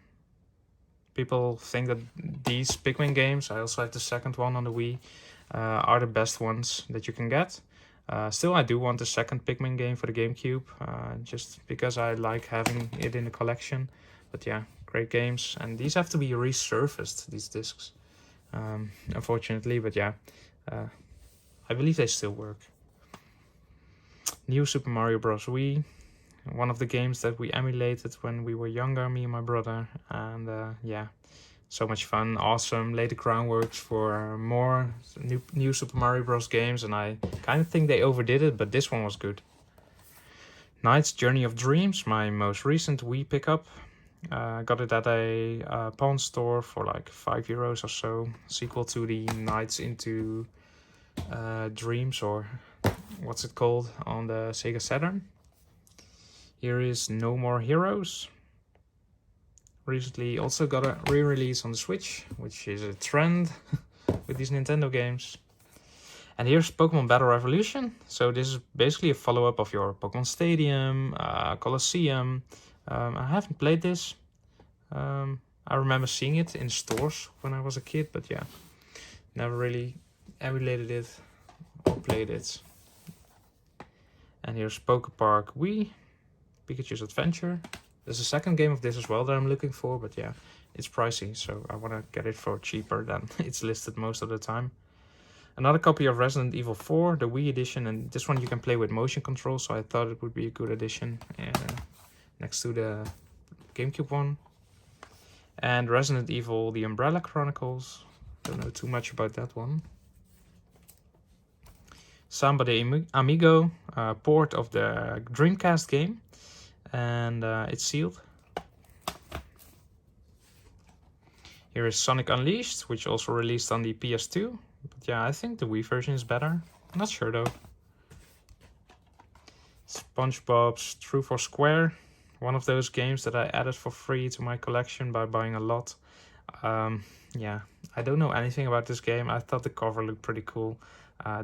People think that these Pikmin games, I also have the second one on the Wii, are the best ones that you can get. Still, I do want the second Pikmin game for the GameCube, just because I like having it in the collection. But yeah, great games. And these have to be resurfaced, these discs, unfortunately. But yeah, I believe they still work. New Super Mario Bros. Wii. One of the games that we emulated when we were younger, me and my brother. And yeah, so much fun, awesome. Laid the groundwork for more new Super Mario Bros. Games, and I kind of think they overdid it, but this one was good. Knight's Journey of Dreams, my most recent Wii pickup. Got it at a pawn store for like €5 or so. Sequel to the Knights into Dreams, or what's it called, on the Sega Saturn. Here is No More Heroes. Recently also got a re-release on the Switch, which is a trend with these Nintendo games. And here's Pokemon Battle Revolution. So this is basically a follow-up of your Pokemon Stadium, Colosseum. I haven't played this. I remember seeing it in stores when I was a kid, but yeah, never really emulated it or played it. And here's Poke Park Wii, Pikachu's Adventure. There's a second game of this as well that I'm looking for, but yeah, it's pricey, so I want to get it for cheaper than it's listed most of the time. Another copy of Resident Evil 4, the Wii edition, and this one you can play with motion control, so I thought it would be a good addition next to the GameCube one. And Resident Evil, The Umbrella Chronicles. Don't know too much about that one. Samba de Amigo, port of the Dreamcast game. And it's sealed. Here is Sonic Unleashed, which also released on the PS2. But yeah, I think the Wii version is better. I'm not sure though. SpongeBob's True for Square. One of those games that I added for free to my collection by buying a lot. Yeah, I don't know anything about this game. I thought the cover looked pretty cool.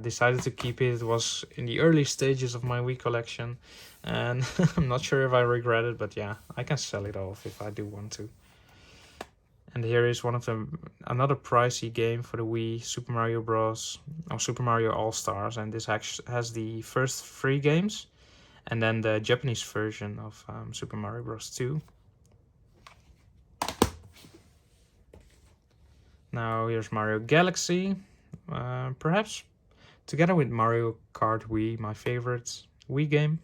Decided to keep it. It was in the early stages of my Wii collection, and I'm not sure if I regret it, but yeah, I can sell it off if I do want to. And here is another pricey game for the Wii, Super Mario Bros. Or Super Mario All-Stars, and this actually has the first 3 games, and then the Japanese version of Super Mario Bros. 2. Now here's Mario Galaxy, perhaps together with Mario Kart Wii, my favorite Wii game.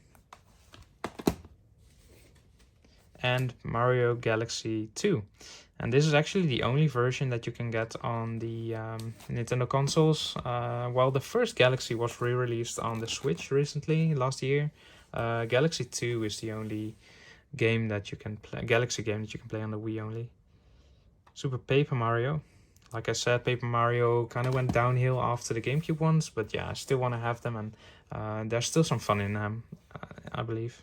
And Mario Galaxy 2. And this is actually the only version that you can get on the Nintendo consoles. While the first Galaxy was re-released on the Switch recently, last year, Galaxy 2 is the only game that you can play, Galaxy game that you can play on the Wii only. Super Paper Mario. Like I said, Paper Mario kind of went downhill after the GameCube ones, but yeah, I still want to have them, and there's still some fun in them, I believe.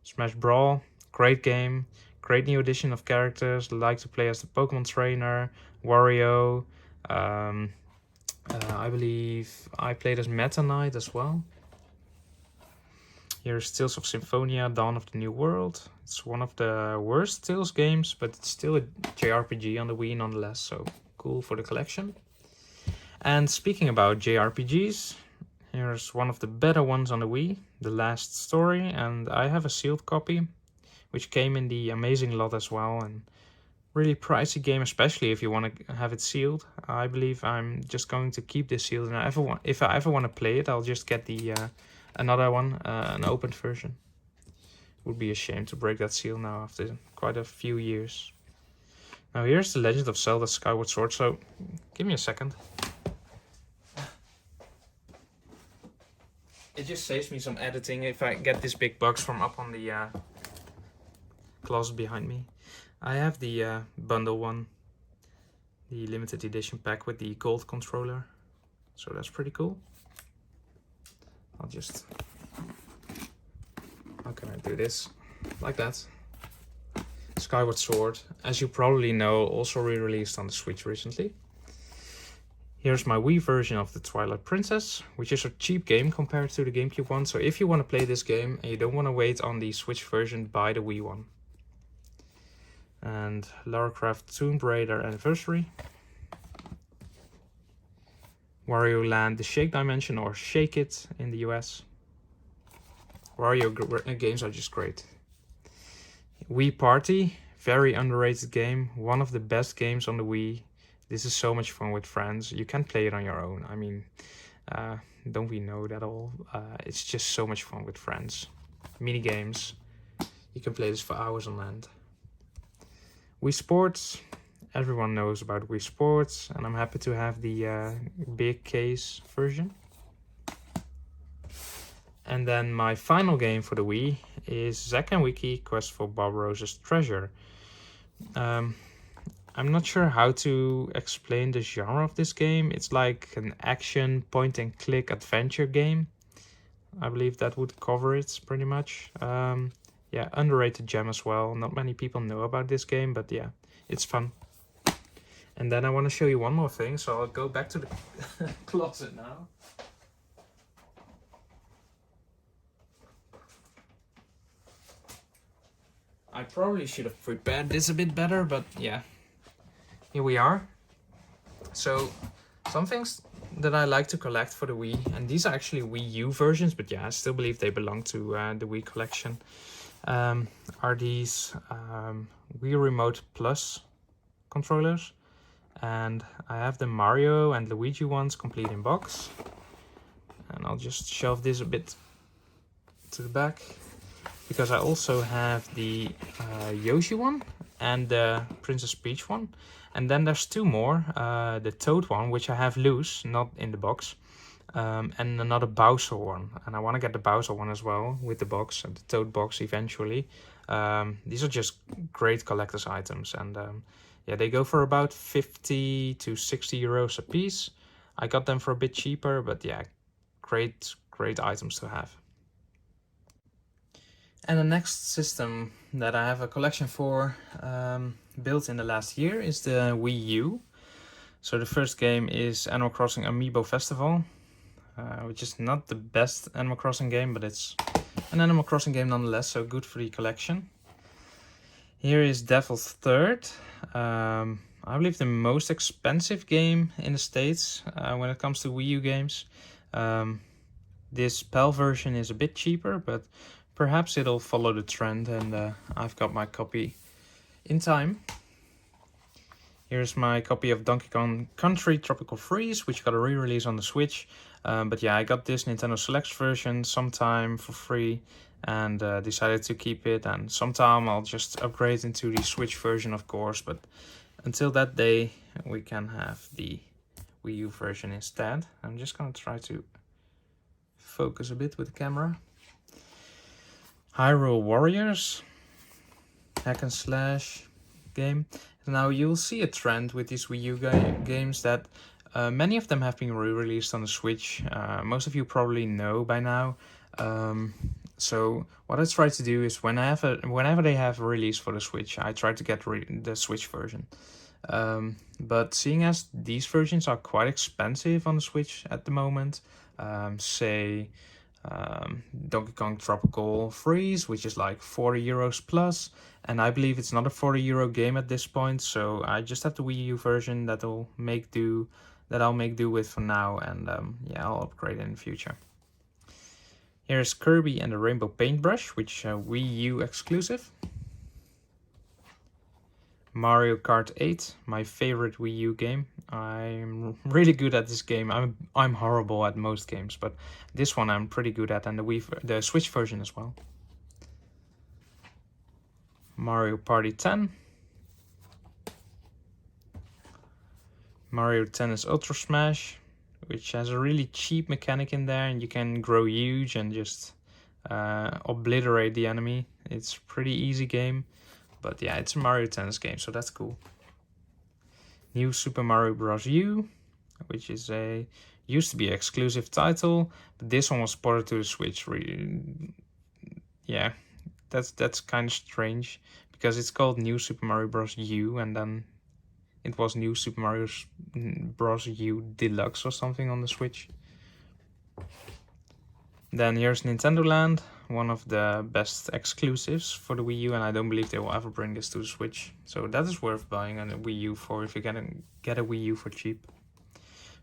Smash Brawl, great game, great new addition of characters. Like to play as the Pokemon trainer, Wario. I believe I played as Meta Knight as well. Here's Tales of Symphonia, Dawn of the New World. It's one of the worst Tales games, but it's still a JRPG on the Wii nonetheless, so cool for the collection. And speaking about JRPGs, here's one of the better ones on the Wii, The Last Story, and I have a sealed copy, which came in the Amazing lot as well, and really pricey game, especially if you want to have it sealed. I believe I'm just going to keep this sealed, and if I ever want to play it, I'll just get the another one, an opened version. Would be a shame to break that seal now after quite a few years. Now here's The Legend of Zelda Skyward Sword, so give me a second. It just saves me some editing if I get this big box from up on the closet behind me. I have the bundle one. the limited edition pack with the gold controller. So that's pretty cool. I'll just, how can I do this? Like that. Skyward Sword, as you probably know, also re-released on the Switch recently. Here's my Wii version of the Twilight Princess, which is a cheap game compared to the GameCube one. So if you want to play this game and you don't want to wait on the Switch version, buy the Wii one. And Lara Croft Tomb Raider Anniversary. Wario Land, the Shake Dimension, or Shake It in the US. Wario games are just great. Wii Party, very underrated game. One of the best games on the Wii. This is so much fun with friends. You can play it on your own. I mean, don't we know that all? It's just so much fun with friends. Mini games. You can play this for hours on end. Wii Sports. Everyone knows about Wii Sports, and I'm happy to have the big case version. And then my final game for the Wii is Zack and Wiki Quest for Bob Rose's Treasure. I'm not sure how to explain the genre of this game. It's like an action point-and-click adventure game. I believe that would cover it pretty much. Yeah, underrated gem as well. Not many people know about this game, but yeah, it's fun. And then I want to show you one more thing, so I'll go back to the closet now. I probably should have prepared this a bit better, but yeah. Here we are. So, some things that I like to collect for the Wii, and these are actually Wii U versions, but yeah, I still believe they belong to the Wii Collection, are these Wii Remote Plus controllers. And I have the Mario and Luigi ones complete in box. And I'll just shove this a bit to the back, because I also have the Yoshi one and the Princess Peach one. And then there's two more, the Toad one, which I have loose, not in the box, and another Bowser one. And I want to get the Bowser one as well with the box, and the Toad box eventually. These are just great collector's items, and yeah, they go for about 50 to 60 euros a piece. I got them for a bit cheaper, but yeah, great items to have. And the next system that I have a collection for, built in the last year, is the Wii U. So the first game is Animal Crossing Amiibo Festival, which is not the best Animal Crossing game, but it's an Animal Crossing game nonetheless, so good for the collection. Here is Devil's Third, I believe the most expensive game in the States when it comes to Wii U games. This PAL version is a bit cheaper, but perhaps it'll follow the trend, and I've got my copy in time. Here's my copy of Donkey Kong Country Tropical Freeze, which got a re-release on the Switch. But yeah, I got this Nintendo Select version sometime for free, and decided to keep it. And sometime I'll just upgrade into the Switch version, of course. But until that day, we can have the Wii U version instead. I'm just gonna try to focus a bit with the camera. Hyrule Warriors, hack and slash game. Now you'll see a trend with these Wii U games that many of them have been re-released on the Switch. Most of you probably know by now. So what I try to do is whenever they have a release for the Switch, I try to get the Switch version. But seeing as these versions are quite expensive on the Switch at the moment, say Donkey Kong Tropical Freeze, which is like 40 euros plus, and I believe it's not a 40 euro game at this point, so I just have the Wii U version that I'll make do with for now, and yeah, I'll upgrade in the future. Here's Kirby and the Rainbow Paintbrush, which is a Wii U exclusive. Mario Kart 8, my favorite Wii U game. I'm really good at this game. I'm horrible at most games, but this one I'm pretty good at, and the Switch version as well. Mario Party 10. Mario Tennis Ultra Smash, which has a really cheap mechanic in there, and you can grow huge and just obliterate the enemy. It's a pretty easy game. But yeah, it's a Mario Tennis game, so that's cool. New Super Mario Bros. U, which is used to be an exclusive title, but this one was ported to the Switch. Yeah, that's kind of strange because it's called New Super Mario Bros. U, and then it was New Super Mario Bros. U Deluxe or something on the Switch. Then here's Nintendo Land, one of the best exclusives for the Wii U, and I don't believe they will ever bring this to the Switch. So that is worth buying a Wii U for if you get a Wii U for cheap.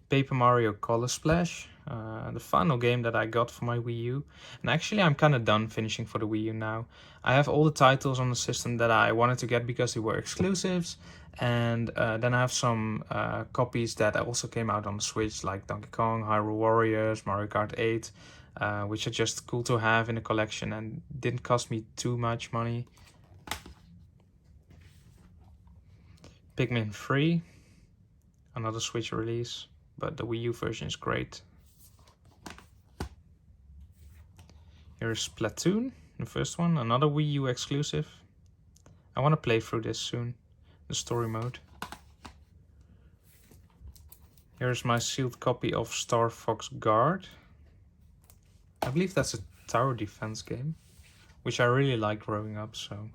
Paper Mario Color Splash, the final game that I got for my Wii U. And actually I'm kind of done finishing for the Wii U now. I have all the titles on the system that I wanted to get because they were exclusives. And then I have some copies that also came out on the Switch, like Donkey Kong, Hyrule Warriors, Mario Kart 8, which are just cool to have in a collection and didn't cost me too much money. Pikmin 3, another Switch release, but the Wii U version is great. Here's Splatoon, the first one, another Wii U exclusive. I want to play through this soon, the story mode. Here's my sealed copy of Star Fox Guard. I believe that's a tower defense game, which I really liked growing up, so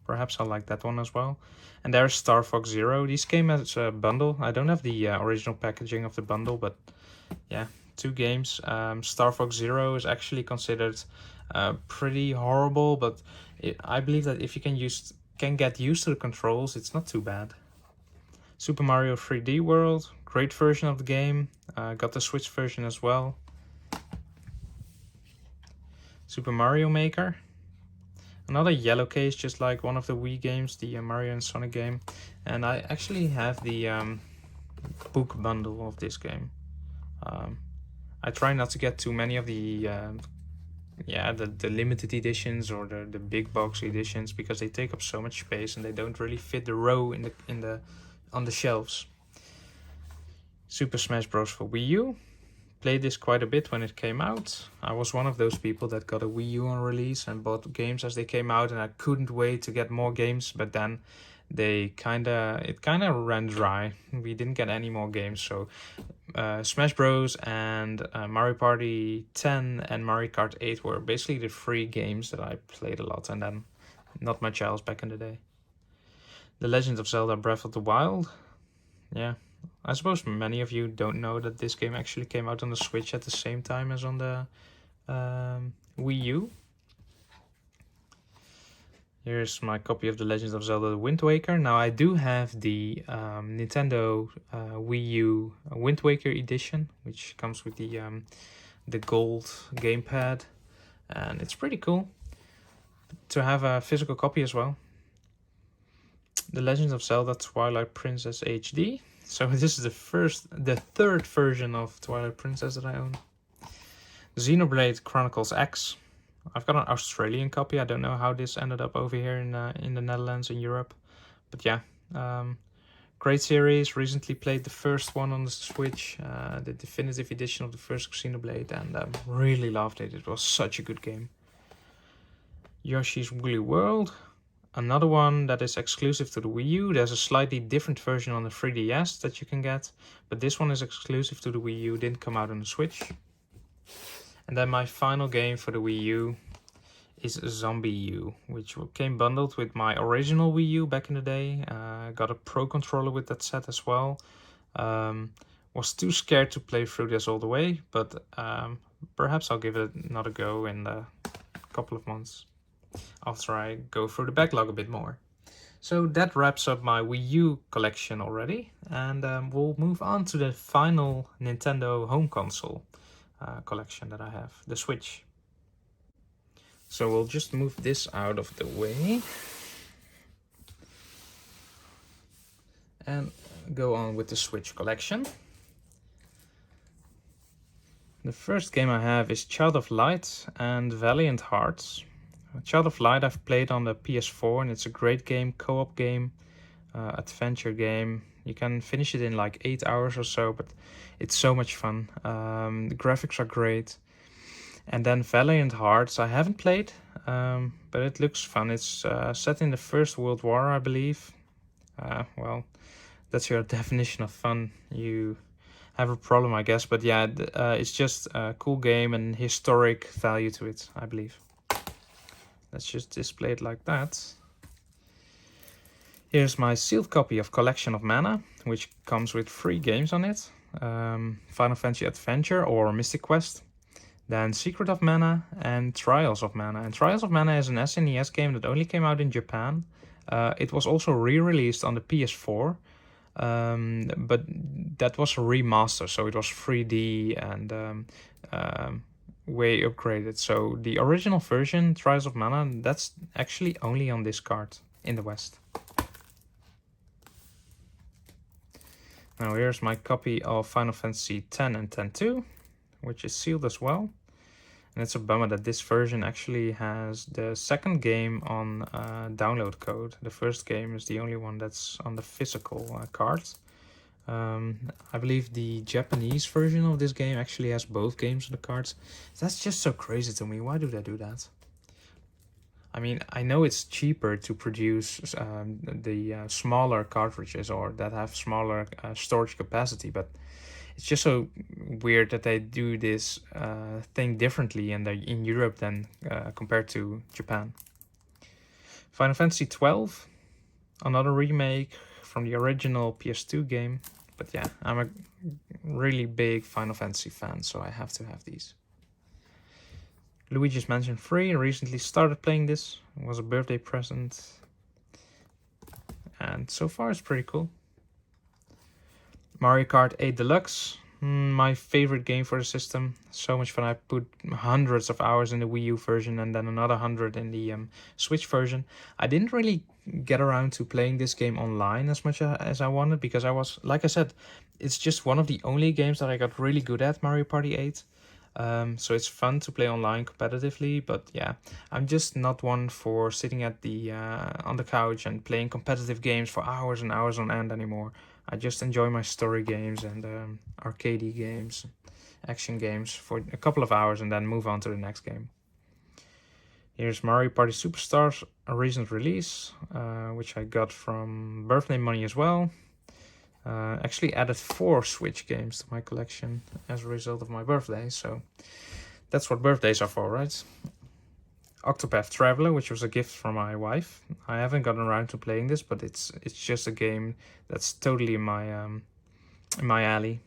perhaps I'll like that one as well. And there's Star Fox Zero. These came as a bundle. I don't have the original packaging of the bundle, but yeah, 2 games. Star Fox Zero is actually considered pretty horrible, but I believe that if you can get used to the controls, it's not too bad. Super Mario 3D World, great version of the game. Got the Switch version as well. Super Mario Maker, another yellow case, just like one of the Wii games, the Mario and Sonic game. And I actually have the book bundle of this game. I try not to get too many of the limited editions or the big box editions because they take up so much space and they don't really fit the row on the shelves. Super Smash Bros. For Wii U. Played this quite a bit when it came out. I was one of those people that got a Wii U on release and bought games as they came out, and I couldn't wait to get more games, but then it kind of ran dry. We didn't get any more games, so Smash Bros. And Mario Party 10 and Mario Kart 8 were basically the 3 games that I played a lot, and then not much else back in the day. The Legend of Zelda Breath of the Wild. Yeah, I suppose many of you don't know that this game actually came out on the Switch at the same time as on the Wii U. Here's my copy of The Legend of Zelda Wind Waker. Now I do have the Nintendo Wii U Wind Waker edition, which comes with the gold gamepad, and it's pretty cool to have a physical copy as well. The Legend of Zelda Twilight Princess HD. So this is the third version of Twilight Princess that I own. Xenoblade Chronicles X. I've got an Australian copy. I don't know how this ended up over here in the Netherlands and Europe, but yeah, great series. Recently played the first one on the Switch, the definitive edition of the first Xenoblade, and really loved it. It was such a good game. Yoshi's Woolly World. Another one that is exclusive to the Wii U. There's a slightly different version on the 3DS that you can get, but this one is exclusive to the Wii U, didn't come out on the Switch. And then my final game for the Wii U is Zombie U, which came bundled with my original Wii U back in the day. Got a Pro Controller with that set as well. Was too scared to play through this all the way, but perhaps I'll give it another go in a couple of months after I go through the backlog a bit more. So that wraps up my Wii U collection already, and we'll move on to the final Nintendo home console collection that I have, the Switch. So we'll just move this out of the way and go on with the Switch collection. The first game I have is Child of Light and Valiant Hearts. Child of Light I've played on the PS4, and it's a great game, co-op game, adventure game. You can finish it in like 8 hours or so, but it's so much fun. The graphics are great. And then Valiant Hearts I haven't played, but it looks fun. It's set in the First World War, I believe. Well, that's your definition of fun, you have a problem, I guess. But yeah, it's just a cool game and historic value to it, I believe. Let's just display it like that. Here's my sealed copy of Collection of Mana, which comes with 3 games on it. Final Fantasy Adventure or Mystic Quest, then Secret of Mana and Trials of Mana. And Trials of Mana is an SNES game that only came out in Japan. It was also re-released on the PS4, but that was a remaster, so it was 3D and way upgraded. So the original version, Trials of Mana, that's actually only on this card in the West. Now here's my copy of Final Fantasy X and X-2, which is sealed as well. And it's a bummer that this version actually has the second game on download code. The first game is the only one that's on the physical card. I believe the Japanese version of this game actually has both games on the cards. That's just so crazy to me. Why do they do that? I mean, I know it's cheaper to produce the smaller cartridges or that have smaller storage capacity, but it's just so weird that they do this thing differently in Europe than compared to Japan. Final Fantasy XII, another remake from the original PS2 game. But yeah, I'm a really big Final Fantasy fan, so I have to have these. Luigi's Mansion 3, I recently started playing this. It was a birthday present. And so far it's pretty cool. Mario Kart 8 Deluxe, my favorite game for the system. So much fun. I put hundreds of hours in the Wii U version and then another 100 in the Switch version. I didn't really get around to playing this game online as much as I wanted, because I was, like I said, it's just one of the only games that I got really good at, Mario Party 8. So it's fun to play online competitively, but yeah, I'm just not one for sitting at the on the couch and playing competitive games for hours and hours on end anymore. I just enjoy my story games and arcade games, action games for a couple of hours and then move on to the next game. Here's Mario Party Superstars, a recent release, which I got from birthday money as well. Actually added 4 Switch games to my collection as a result of my birthday, so that's what birthdays are for, right? Octopath Traveler, which was a gift from my wife. I haven't gotten around to playing this, but it's just a game that's totally in my alley.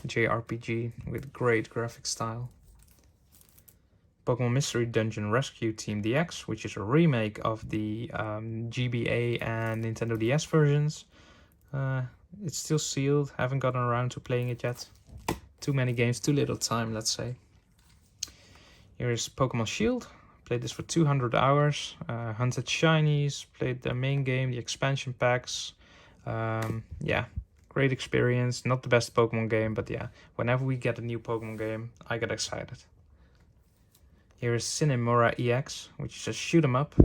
JRPG with great graphic style. Pokemon Mystery Dungeon Rescue Team DX, which is a remake of the GBA and Nintendo DS versions. It's still sealed, haven't gotten around to playing it yet. Too many games, too little time, let's say. Here is Pokemon Shield, played this for 200 hours, hunted shinies, played the main game, the expansion packs. Yeah, great experience, not the best Pokemon game, but yeah, whenever we get a new Pokemon game, I get excited. Here is Cinemura EX, which is a shoot 'em up.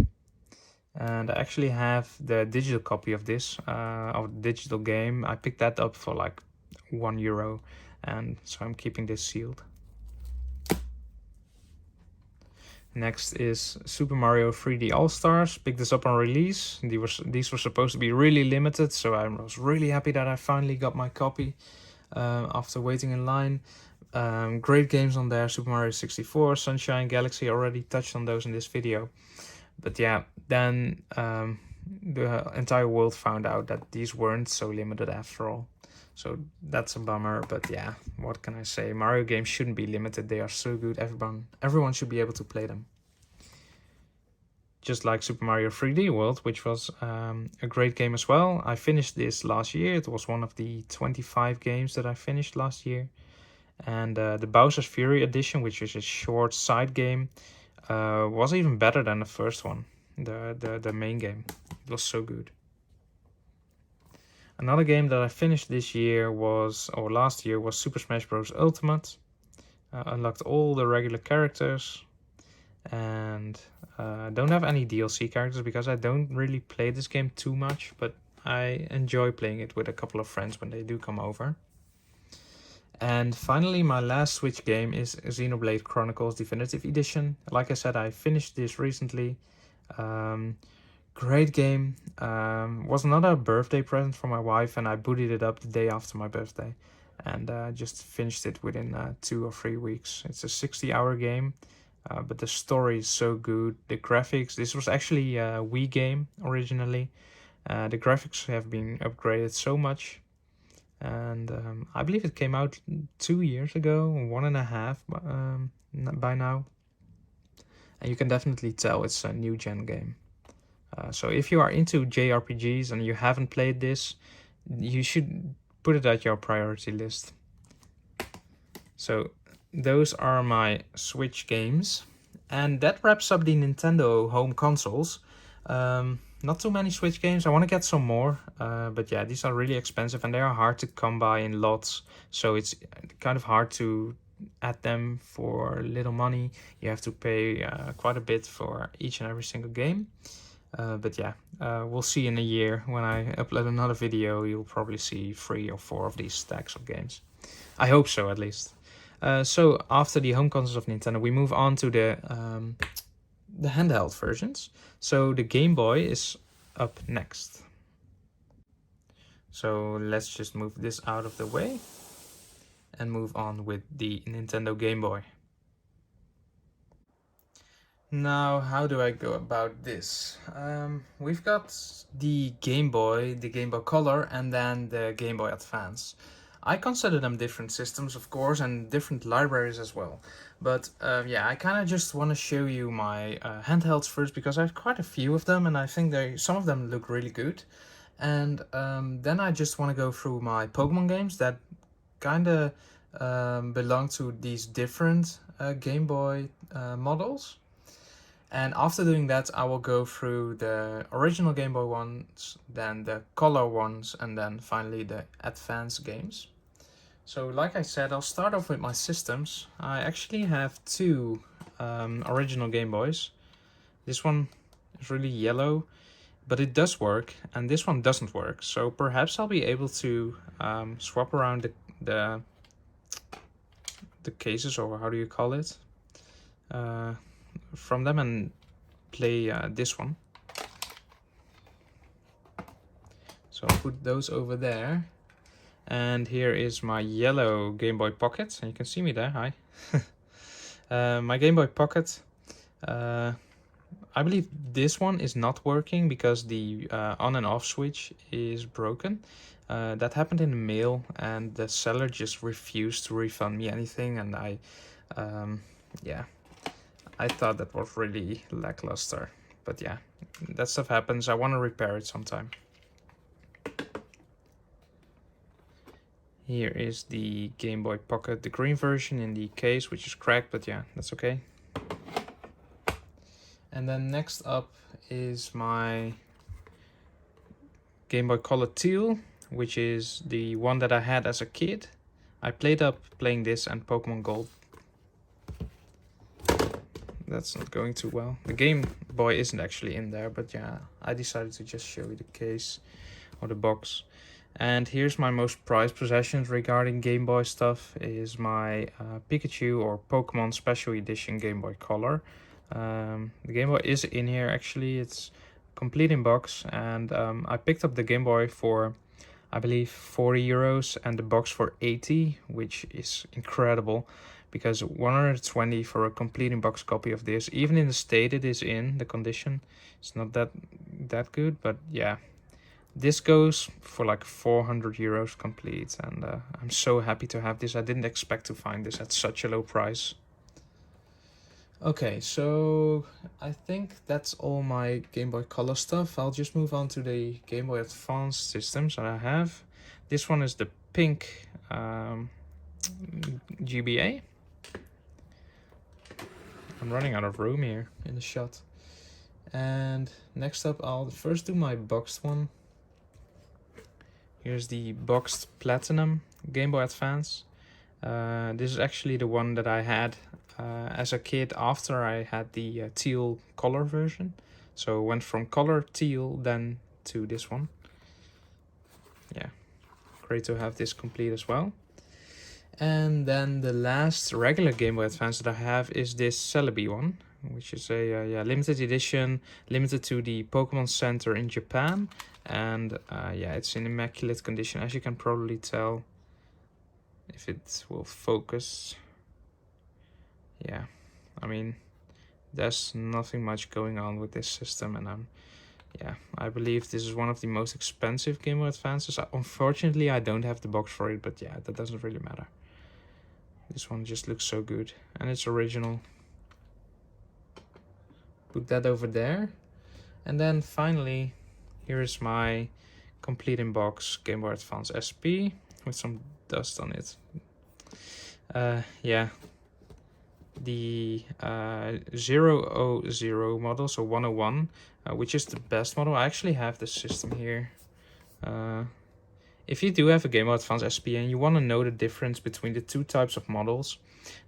And I actually have the digital copy of this, of the digital game. I picked that up for like €1, and so I'm keeping this sealed. Next is Super Mario 3D All-Stars. Picked this up on release. These were supposed to be really limited, so I was really happy that I finally got my copy after waiting in line. Great games on there, Super Mario 64, Sunshine, Galaxy, already touched on those in this video. But yeah, then the entire world found out that these weren't so limited after all. So that's a bummer, but yeah, what can I say? Mario games shouldn't be limited, they are so good, everyone should be able to play them. Just like Super Mario 3D World, which was a great game as well. I finished this last year, it was one of the 25 games that I finished last year. And the Bowser's Fury edition, which is a short side game, was even better than the first one, the main game. It was so good. Another game that I finished this year last year was Super Smash Bros. Ultimate. Unlocked all the regular characters and don't have any DLC characters because I don't really play this game too much, but I enjoy playing it with a couple of friends when they do come over. And finally, my last Switch game is Xenoblade Chronicles Definitive Edition. Like I said, I finished this recently. Great game. Was another birthday present for my wife, and I booted it up the day after my birthday, and just finished it within 2 or 3 weeks. It's a 60-hour game, but the story is so good. The graphics. This was actually a Wii game originally. The graphics have been upgraded so much, and I believe it came out 2 years ago, 1.5 by now. And you can definitely tell it's a new gen game. So if you are into JRPGs and you haven't played this, you should put it at your priority list. So those are my Switch games. And that wraps up the Nintendo home consoles. Not too many Switch games. I want to get some more. But yeah, these are really expensive and they are hard to come by in lots. So it's kind of hard to add them for little money. You have to pay quite a bit for each and every single game. But yeah, we'll see in a year when I upload another video. You'll probably see 3 or 4 of these stacks of games. I hope so, at least. So after the home consoles of Nintendo, we move on to the handheld versions. So the Game Boy is up next. So let's just move this out of the way and move on with the Nintendo Game Boy. Now, how do I go about this? We've got the Game Boy Color, and then the Game Boy Advance. I consider them different systems, of course, and different libraries as well. But yeah, I kind of just want to show you my handhelds first, because I have quite a few of them, and I think some of them look really good. And then I just want to go through my Pokemon games that kind of belong to these different Game Boy models. And after doing that, I will go through the original Game Boy ones, then the color ones, and then finally the Advance games. So like I said, I'll start off with my systems. I actually have 2 original Game Boys. This one is really yellow, but it does work, and this one doesn't work. So perhaps I'll be able to swap around the cases, or how do you call it? From them and play this one. So I'll put those over there. And here is my yellow Game Boy Pocket. And you can see me there, hi. My Game Boy Pocket. I believe this one is not working because the on and off switch is broken. That happened in the mail, and the seller just refused to refund me anything, and yeah, I thought that was really lackluster. But yeah, that stuff happens. I want to repair it sometime. Here is the Game Boy Pocket, the green version in the case, which is cracked, but yeah, that's okay. And then next up is my Game Boy Color Teal, which is the one that I had as a kid. I playing this and Pokemon Gold. That's not going too well. The Game Boy isn't actually in there, but yeah, I decided to just show you the case or the box. And here's my most prized possessions regarding Game Boy stuff is my Pikachu or Pokemon Special Edition Game Boy Color. The Game Boy is in here actually, it's complete in box, and I picked up the Game Boy for I believe 40 euros and the box for 80, which is incredible because 120 for a complete in box copy of this, even in the state it is in, the condition, it's not that good, but yeah. This goes for like 400 euros complete, and I'm so happy to have this. I didn't expect to find this at such a low price. Okay, so I think that's all my Game Boy Color stuff. I'll just move on to the Game Boy Advance systems that I have. This one is the pink GBA. I'm running out of room here in the shot. And next up, I'll first do my boxed one. Here's the boxed Platinum Game Boy Advance. This is actually the one that I had as a kid after I had the teal color version. So it went from color teal then to this one. Yeah, great to have this complete as well. And then the last regular Game Boy Advance that I have is this Celebi one, which is a yeah, limited edition, limited to the Pokemon Center in Japan, and yeah, it's in immaculate condition, as you can probably tell if it will focus. Yeah, I mean, there's nothing much going on with this system, and yeah, I believe this is one of the most expensive Game Boy Advances. Unfortunately, I don't have the box for it, but yeah, that doesn't really matter. This one just looks so good, and it's original. Put that over there. And then finally, here is my complete in box Game Boy Advance SP with some dust on it. Yeah, the 000 model, so 101, which is the best model. I actually have the system here. If you do have a Game Boy Advance SP and you want to know the difference between the two types of models,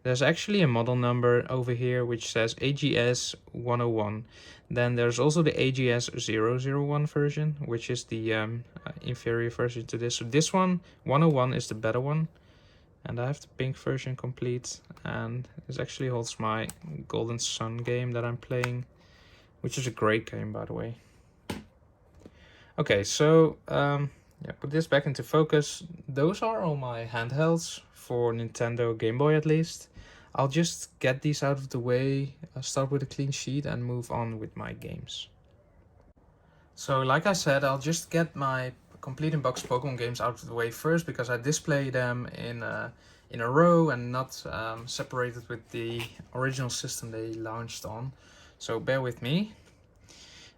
there's actually a model number over here which says AGS 101. Then there's also the AGS 001 version, which is the inferior version to this. So this one, 101, is the better one. And I have the pink version complete, and this actually holds my Golden Sun game that I'm playing, which is a great game, by the way. Okay, so yeah, put this back into focus. Those are all my handhelds for Nintendo Game Boy, at least. I'll just get these out of the way, start with a clean sheet, and move on with my games. So like I said, I'll just get my complete in box Pokemon games out of the way first, because I display them in a row and not separated with the original system they launched on. So bear with me.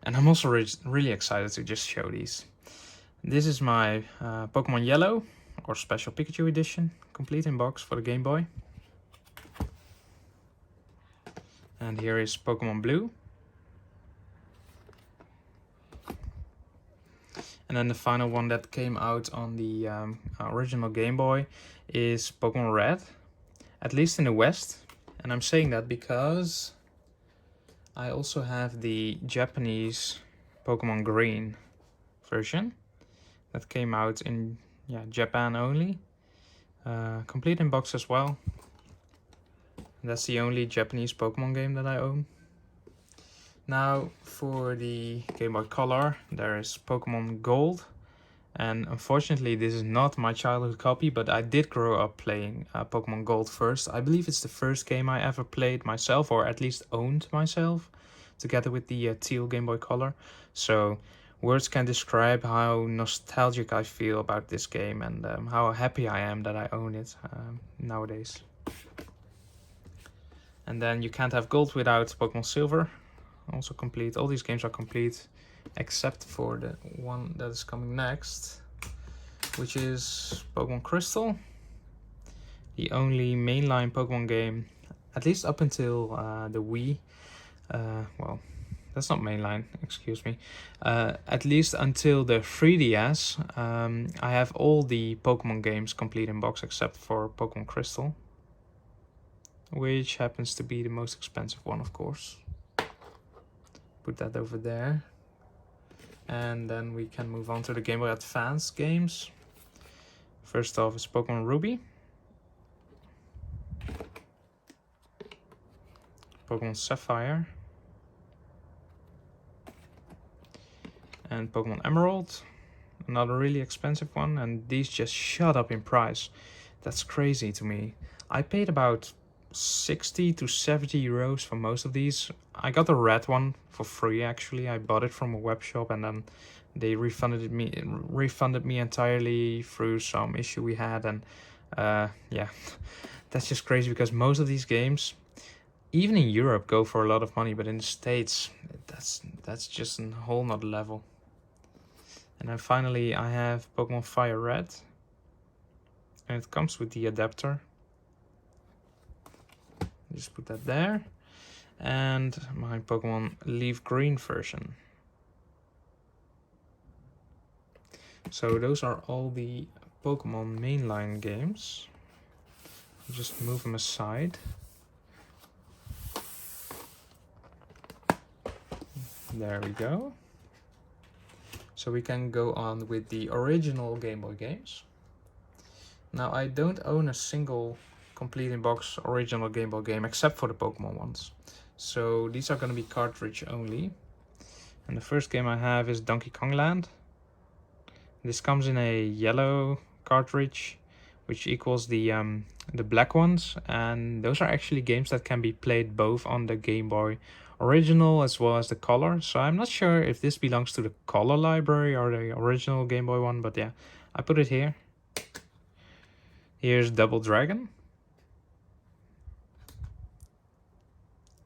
And I'm also really excited to just show these. This is my Pokemon Yellow, or Special Pikachu Edition, complete in box for the Game Boy. And here is Pokemon Blue. And then the final one that came out on the original Game Boy is Pokemon Red, at least in the West. And I'm saying that because I also have the Japanese Pokemon Green version that came out in Japan only, complete in box as well. And that's the only Japanese Pokemon game that I own. Now for the Game Boy Color, there is Pokemon Gold, and unfortunately this is not my childhood copy, but I did grow up playing Pokemon Gold first. I believe it's the first game I ever played myself, or at least owned myself, together with the teal Game Boy Color. So words can describe how nostalgic I feel about this game, and how happy I am that I own it nowadays. And then you can't have Gold without Pokemon Silver. Also complete. All these games are complete except for the one that is coming next, which is Pokemon Crystal, the only mainline Pokemon game, at least up until the Wii. Well, that's not mainline, excuse me. At least until the 3DS, I have all the Pokemon games complete in box except for Pokemon Crystal, which happens to be the most expensive one, of course. Put that over there. And then we can move on to the Game Boy Advance games. First off is Pokemon Ruby, Pokemon Sapphire, and Pokemon Emerald, another really expensive one, and these just shot up in price. That's crazy to me. I paid about 60 to 70 euros for most of these. I got the red one for free, actually. I bought it from a web shop, and then they refunded me entirely through some issue we had. And yeah, that's just crazy, because most of these games, even in Europe, go for a lot of money, but in the States, that's just a whole nother level. And then finally I have Pokemon Fire Red, and it comes with the adapter. Just put that there. And my Pokemon Leaf Green version. So those are all the Pokemon mainline games. I'll just move them aside. There we go. So we can go on with the original Game Boy games. Now I don't own a single complete in box original Game Boy game except for the Pokemon ones. So these are going to be cartridge only. And the first game I have is Donkey Kong Land. This comes in a yellow cartridge, which equals the black ones, and those are actually games that can be played both on the Game Boy original as well as the color. So I'm not sure if this belongs to the color library or the original Game Boy one, but yeah, I put it here. Here's Double Dragon,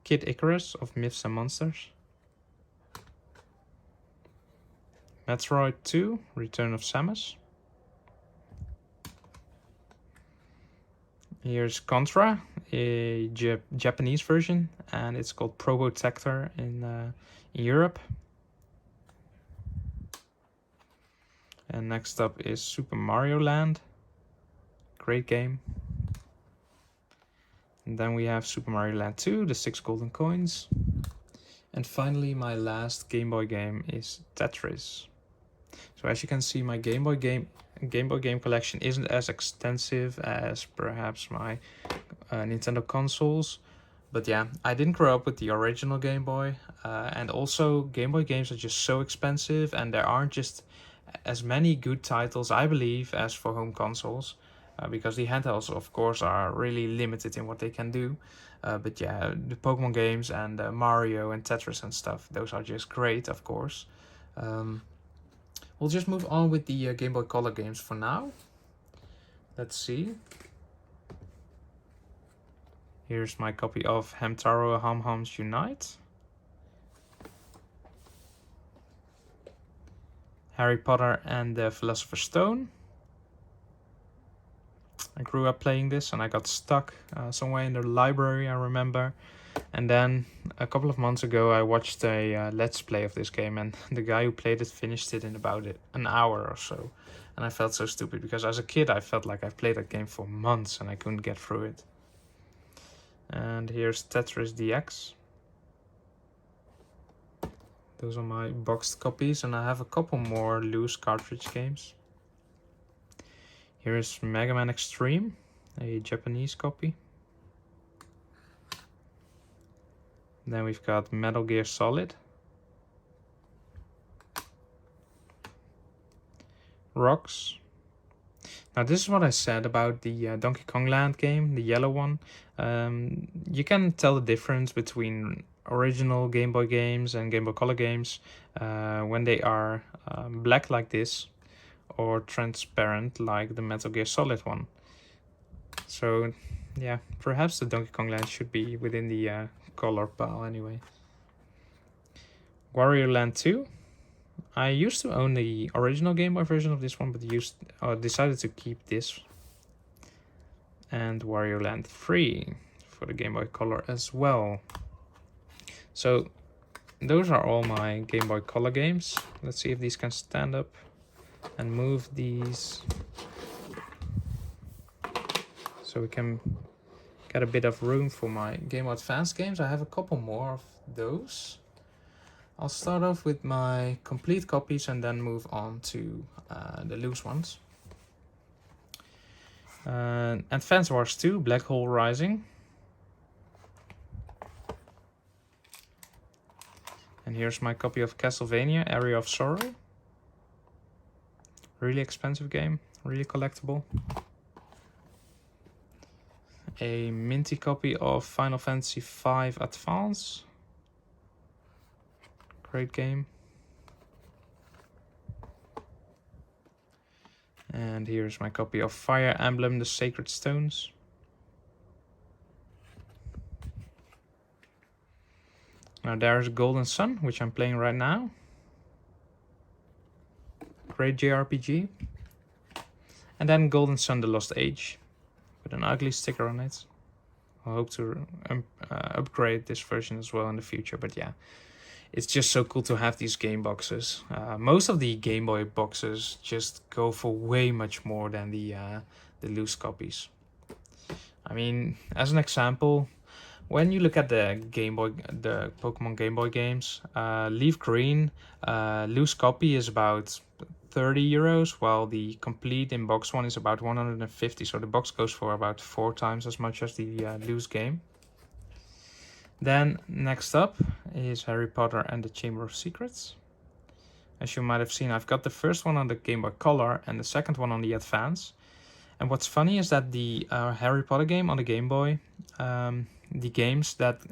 Kid Icarus of Myths and Monsters, Metroid 2, Return of Samus. Here's Contra, a Japanese version, and it's called Probotector in Europe. And next up is Super Mario Land. Great game. And then we have Super Mario Land 2, the 6 golden coins. And finally, my last Game Boy game is Tetris. So as you can see, my Game Boy game collection isn't as extensive as perhaps my Nintendo consoles. But yeah, I didn't grow up with the original Game Boy. And also, Game Boy games are just so expensive, and there aren't just as many good titles, I believe, as for home consoles. Because the handhelds, of course, are really limited in what they can do. But yeah, the Pokemon games and Mario and Tetris and stuff, those are just great, of course. We'll just move on with the Game Boy Color games for now. Let's see. Here's my copy of Hamtaro Hum Hums Unite. Harry Potter and the Philosopher's Stone. I grew up playing this and I got stuck somewhere in the library, I remember. And then a couple of months ago I watched a Let's Play of this game, and the guy who played it finished it in about an hour or so. And I felt so stupid because as a kid I felt like I played that game for months and I couldn't get through it. And here's Tetris DX. Those are my boxed copies, and I have a couple more loose cartridge games. Here is Mega Man Extreme, a Japanese copy. Then we've got Metal Gear Solid, Rocks. Now this is what I said about the Donkey Kong Land game, the yellow one. You can tell the difference between original Game Boy games and Game Boy Color games when they are black like this, or transparent like the Metal Gear Solid one. So yeah, perhaps the Donkey Kong Land should be within the color pile anyway. Wario Land 2. I used to own the original Game Boy version of this one, but decided to keep this. And Wario Land 3 for the Game Boy Color as well. So those are all my Game Boy Color games. Let's see if these can stand up and move these so we can get a bit of room for my Game Boy Advance games. I have a couple more of those. I'll start off with my complete copies and then move on to the loose ones. Advance Wars 2, Black Hole Rising. And here's my copy of Castlevania, Area of Sorrow. Really expensive game, really collectible. A minty copy of Final Fantasy V Advance. Great game. And here's my copy of Fire Emblem, The Sacred Stones. Now there's Golden Sun, which I'm playing right now. Great JRPG. And then Golden Sun, The Lost Age, with an ugly sticker on it. I hope to upgrade this version as well in the future, but yeah. It's just so cool to have these game boxes. Most of the Game Boy boxes just go for way much more than the loose copies. I mean, as an example, when you look at the Pokemon Game Boy games, Leaf Green, loose copy is about 30 euros, while the complete in-box one is about 150. So the box goes for about 4 times as much as the loose game. Then next up is Harry Potter and the Chamber of Secrets. As you might have seen, I've got the first one on the Game Boy Color and the second one on the Advance. And what's funny is that the Harry Potter game on the Game Boy, the games that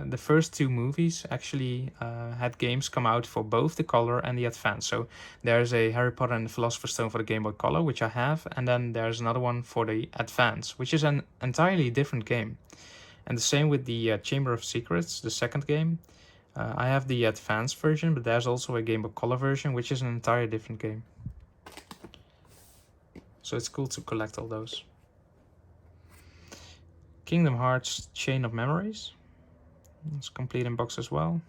the first two movies actually had games come out for both the Color and the Advance. So there's a Harry Potter and the Philosopher's Stone for the Game Boy Color, which I have, and then there's another one for the Advance, which is an entirely different game. And the same with the Chamber of Secrets, the second game. I have the Advanced version, but there's also a Game Boy Color version, which is an entirely different game. So it's cool to collect all those. Kingdom Hearts Chain of Memories. It's complete in box as well.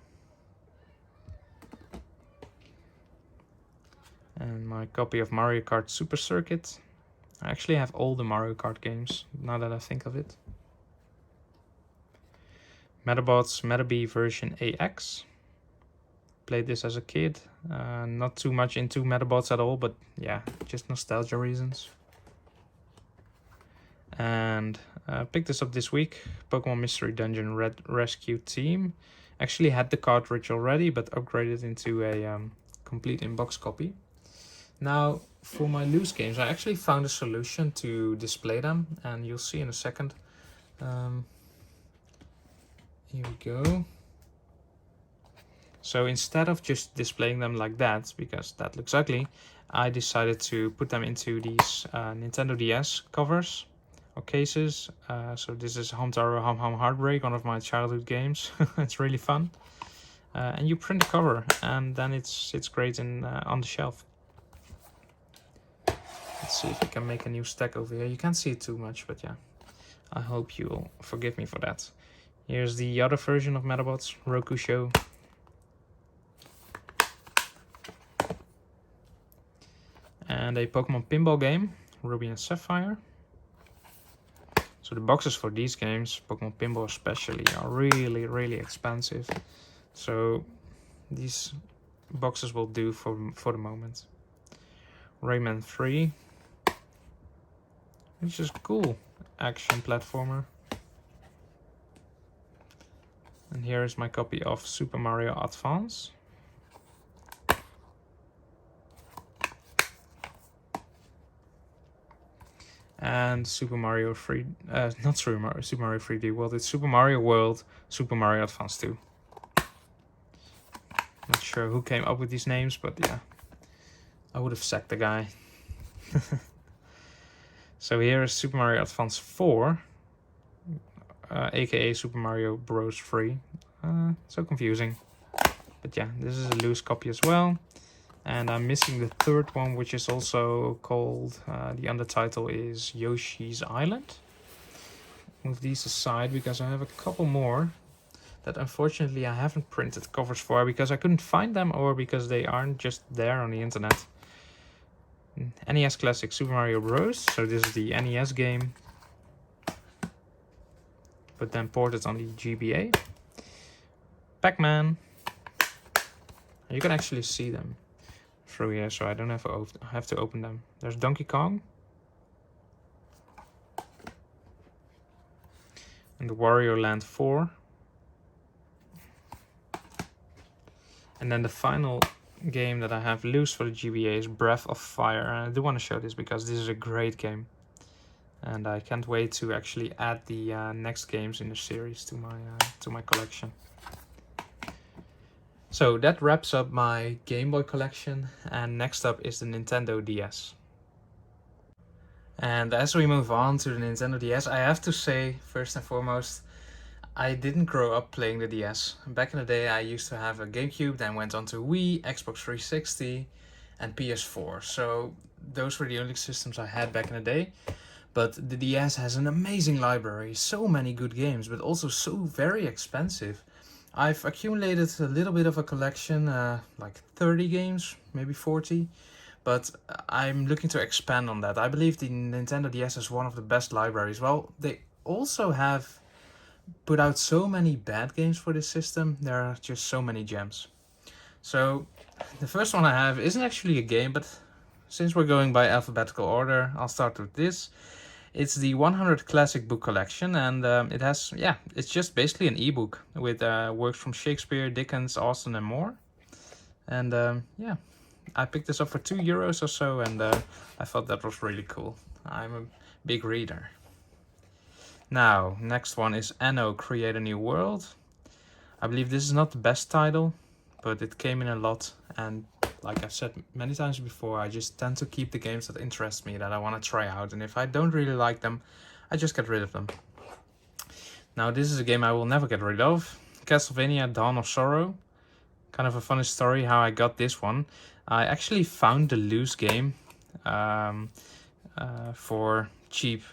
And my copy of Mario Kart Super Circuit. I actually have all the Mario Kart games, now that I think of it. Metabots Metabee version AX. Played this as a kid. Not too much into Metabots at all, but yeah, just nostalgia reasons. And picked this up this week. Pokemon Mystery Dungeon Red Rescue Team. Actually had the cartridge already, but upgraded into a complete in-box copy. Now, for my loose games, I actually found a solution to display them, and you'll see in a second. Here we go. So instead of just displaying them like that, because that looks ugly, I decided to put them into these Nintendo DS covers or cases. So this is Hamtaro Ham Ham Heartbreak, one of my childhood games. It's really fun. And you print the cover, and then it's great in on the shelf. Let's see if I can make a new stack over here. You can't see it too much, but yeah. I hope you'll forgive me for that. Here's the other version of Metabots, Roku Show. And a Pokemon pinball game, Ruby and Sapphire. So the boxes for these games, Pokemon pinball especially, are really, really expensive. So these boxes will do for the moment. Rayman 3, which is cool, action platformer. And here is my copy of Super Mario Advance. And Super Mario 3, not Super Mario 3D World, it's Super Mario World, Super Mario Advance 2. Not sure who came up with these names, but yeah, I would have sacked the guy. So here is Super Mario Advance 4, aka Super Mario Bros. 3. So confusing. But yeah, this is a loose copy as well. And I'm missing the third one, which is also called, the undertitle is Yoshi's Island. Move these aside because I have a couple more that unfortunately I haven't printed covers for because I couldn't find them or because they aren't just there on the internet. NES Classic Super Mario Bros. So this is the NES game, but then ported on the GBA. Pac-Man. You can actually see them through here, so I don't have to open them. There's Donkey Kong. And the Wario Land 4. And then the final game that I have loose for the GBA is Breath of Fire. And I do want to show this because this is a great game. And I can't wait to actually add the next games in the series to my collection. So that wraps up my Game Boy collection, and next up is the Nintendo DS. And as we move on to the Nintendo DS, I have to say, first and foremost, I didn't grow up playing the DS. Back in the day, I used to have a GameCube, then went on to Wii, Xbox 360, and PS4. So those were the only systems I had back in the day. But the DS has an amazing library, so many good games, but also so very expensive. I've accumulated a little bit of a collection, like 30 games, maybe 40, but I'm looking to expand on that. I believe the Nintendo DS is one of the best libraries. Well, they also have put out so many bad games for this system. There are just so many gems. So the first one I have isn't actually a game, but since we're going by alphabetical order, I'll start with this. It's the 100 Classic Book Collection, and it has, yeah, it's just basically an ebook with works from Shakespeare, Dickens, Austen, and more. And yeah, I picked this up for €2 or so, and I thought that was really cool. I'm a big reader. Now, next one is Anno Create a New World. I believe this is not the best title, but it came in a lot, and like I've said many times before, I just tend to keep the games that interest me, that I want to try out, and if I don't really like them, I just get rid of them. Now, this is a game I will never get rid of. Castlevania Dawn of Sorrow. Kind of a funny story how I got this one. I actually found the loose game for cheap.